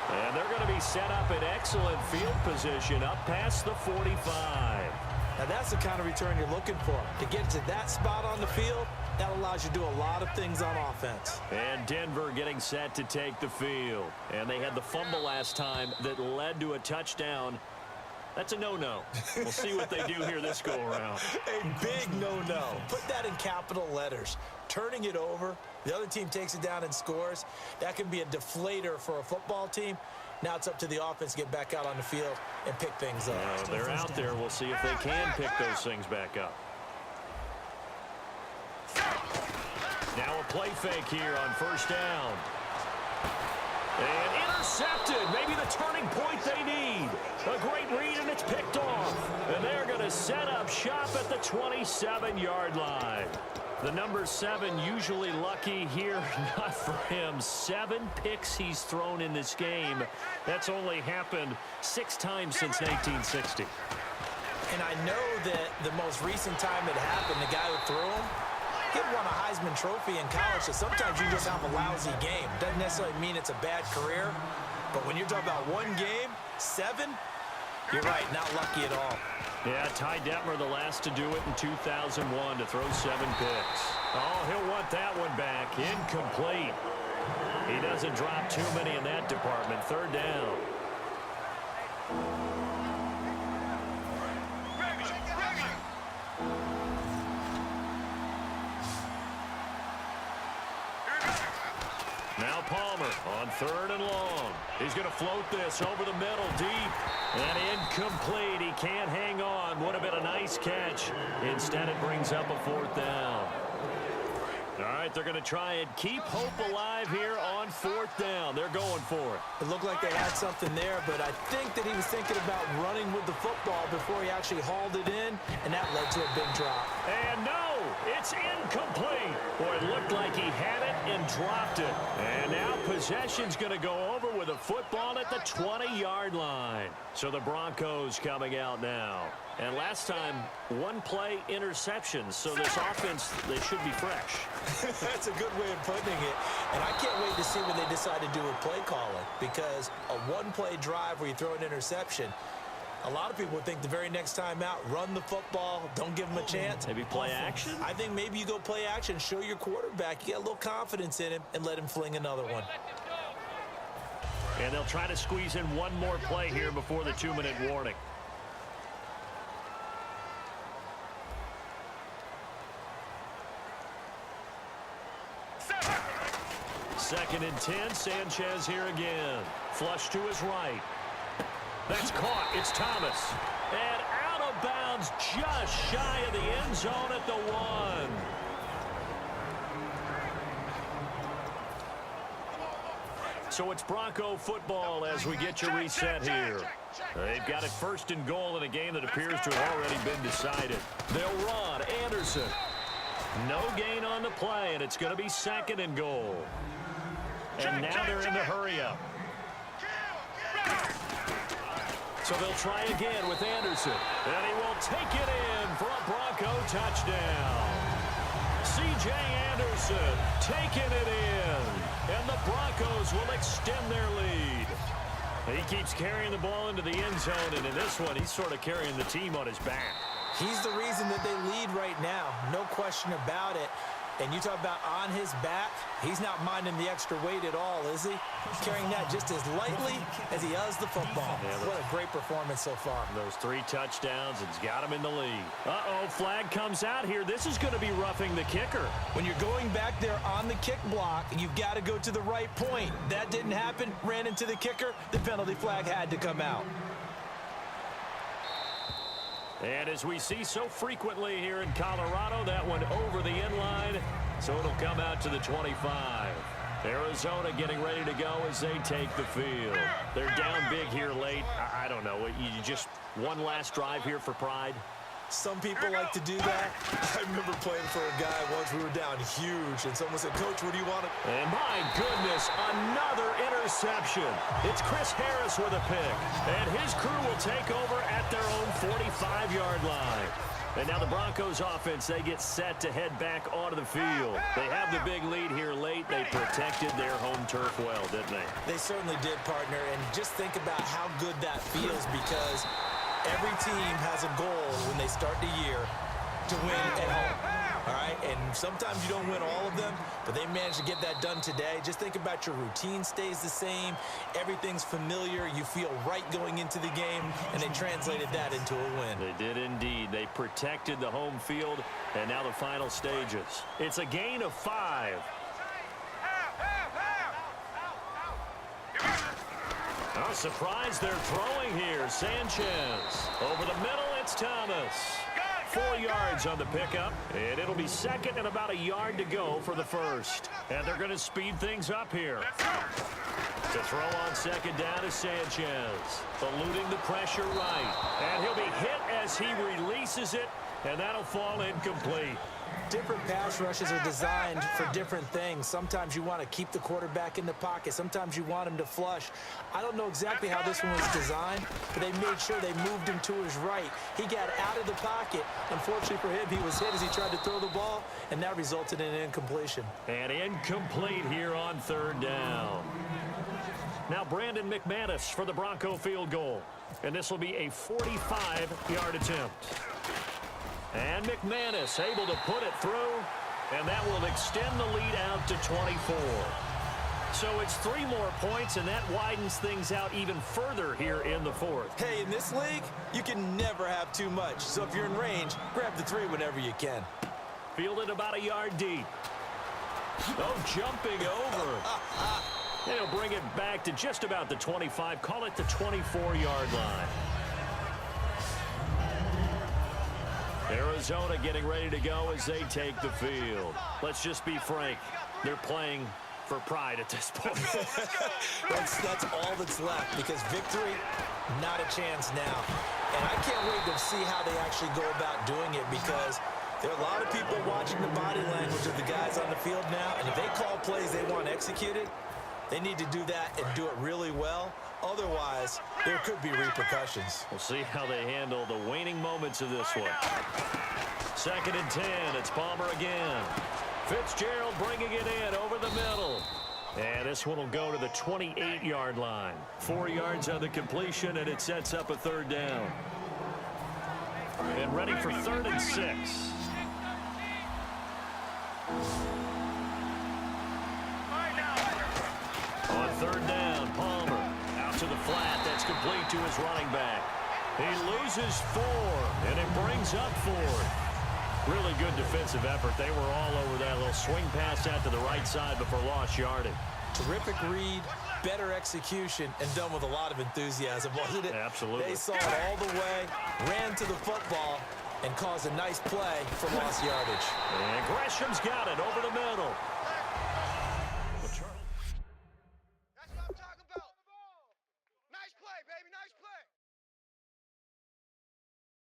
Speaker 2: And they're going to be set up in excellent field position up past the 45.
Speaker 1: Now that's the kind of return you're looking for. To get to that spot on the field, that allows you to do a lot of things on offense.
Speaker 2: And Denver getting set to take the field. And they had the fumble last time that led to a touchdown. That's a no-no. We'll see what they do here this go-around.
Speaker 1: A big no-no. Put that in capital letters. Turning it over, the other team takes it down and scores. That can be a deflator for a football team. Now it's up to the offense to get back out on the field and pick things up.
Speaker 2: They're out there. We'll see if they can pick those things back up. Now a play fake here on 1st down. And intercepted. Maybe the turning point they need. A great read, and it's picked off. And they're going to set up shop at the 27-yard line. The number 7 usually lucky here. Not for him. 7 picks he's thrown in this game. That's only happened 6 times since 1960.
Speaker 1: And I know that the most recent time it happened, the guy who threw him, he had won a Heisman Trophy in college, so sometimes you just have a lousy game. Doesn't necessarily mean it's a bad career, but when you're talking about one game, 7, you're right, not lucky at all.
Speaker 2: Yeah, Ty Detmer the last to do it in 2001 to throw 7 picks. Oh, he'll want that one back. Incomplete. He doesn't drop too many in that department. 3rd down. Now Palmer on 3rd and long. He's going to float this over the middle deep. And incomplete. He can't hang on. Would have been a nice catch. Instead, it brings up a 4th down. All right, they're going to try and keep hope alive here on 4th down. They're going for it.
Speaker 1: It looked like they had something there, but I think that he was thinking about running with the football before he actually hauled it in, and that led to a big drop.
Speaker 2: And no, It's incomplete. Boy, it looked like he had it and dropped it. And now possession's going to go over with a football at the 20-yard line. So the Broncos coming out now. And last time, one play interceptions. So this offense, they should be fresh.
Speaker 1: That's a good way of putting it. And I can't wait to see when they decide to do a play calling, because a one-play drive where you throw an interception, a lot of people would think the very next time out, run the football, don't give them a chance.
Speaker 2: Maybe play action?
Speaker 1: I think maybe you go play action, show your quarterback, you get a little confidence in him, and let him fling another one.
Speaker 2: And they'll try to squeeze in one more play here before the 2-minute warning. Second and 10, Sanchez here again. Flush to his right. That's caught. It's Thomas. And out of bounds just shy of the end zone at the 1. So it's Bronco football as we get you reset here. They've got it first and goal in a game that appears to have already been decided. They'll run. Anderson. No gain on the play, and it's going to be second and goal. And now they're in the hurry-up. So they'll try again with Anderson. And he will take it in for a Bronco touchdown. C.J. Anderson taking it in. And the Broncos will extend their lead. He keeps carrying the ball into the end zone, and in this one, he's sort of carrying the team on his back.
Speaker 1: He's the reason that they lead right now. No question about it. And you talk about on his back, he's not minding the extra weight at all, is he? Carrying that just as lightly as he does the football. Yeah, what a great performance so far.
Speaker 2: Those 3 touchdowns, and he's got him in the lead. Uh-oh, flag comes out here. This is going to be roughing the kicker.
Speaker 1: When you're going back there on the kick block, you've got to go to the right point. That didn't happen. Ran into the kicker. The penalty flag had to come out.
Speaker 2: And as we see so frequently here in Colorado, that one over the end line, so it'll come out to the 25. Arizona getting ready to go as they take the field. They're down big here late. I don't know. You just one last drive here for pride?
Speaker 1: Some people like to do that. I remember playing for a guy once. We were down huge, and someone said, "Coach, what do you want?"
Speaker 2: And my goodness, another interception. It's Chris Harris with a pick, and his crew will take over at their own 45-yard line. And now the Broncos offense, they get set to head back onto the field. They have the big lead here late. They protected their home turf well, didn't they?
Speaker 1: They certainly did, partner, and just think about how good that feels, because every team has a goal when they start the year to win at home. All right, and sometimes you don't win all of them, but they managed to get that done today. Just think about your routine stays the same. Everything's familiar. You feel right going into the game, and they translated that into a win.
Speaker 2: They did indeed. They protected the home field, and now the final stages. It's a gain of 5. Oh, surprise, they're throwing here. Sanchez. Over the middle, it's Thomas. 4 yards on the pickup, and it'll be second and about a yard to go for the first. And they're going to speed things up here. To throw on second down is Sanchez. Eluding the pressure right. And he'll be hit as he releases it, and that'll fall incomplete.
Speaker 1: Different pass rushes are designed for different things. Sometimes you want to keep the quarterback in the pocket. Sometimes you want him to flush. I don't know exactly how this one was designed, but they made sure they moved him to his right. He got out of the pocket. Unfortunately for him, he was hit as he tried to throw the ball, and that resulted in an incompletion.
Speaker 2: And incomplete here on third down. Now Brandon McManus for the Bronco field goal. And this will be a 45-yard attempt. And McManus able to put it through, and that will extend the lead out to 24. So it's 3 more points, and that widens things out even further here in the fourth.
Speaker 1: Hey, in this league, you can never have too much. So if you're in range, grab the 3 whenever you can.
Speaker 2: Fielded about a yard deep. Oh, jumping over. They'll bring it back to just about the 25. Call it the 24-yard line. Arizona getting ready to go as they take the field. Let's just be frank. They're playing for pride at this point.
Speaker 1: that's all that's left, because victory, not a chance now. And I can't wait to see how they actually go about doing it, because There are a lot of people watching the body language of the guys on the field now, and if they call plays they want executed, they need to do that and do it really well. Otherwise, there could be repercussions.
Speaker 2: We'll see how they handle the waning moments of this one. 2nd and 10. It's Palmer again. Fitzgerald bringing it in over the middle. And this one will go to the 28-yard line. 4 yards on the completion, and it sets up a 3rd down. And ready for 3rd and 6. On 3rd down, Palmer out to the flat. That's complete to his running back. He loses 4, and it brings up 4th. Really good defensive effort. They were all over that little swing pass out to the right side before lost yardage.
Speaker 1: Terrific read, better execution, and done with a lot of enthusiasm, wasn't it?
Speaker 2: Absolutely.
Speaker 1: They saw it all the way, ran to the football, and caused a nice play for lost yardage.
Speaker 2: And Gresham's got it over the middle.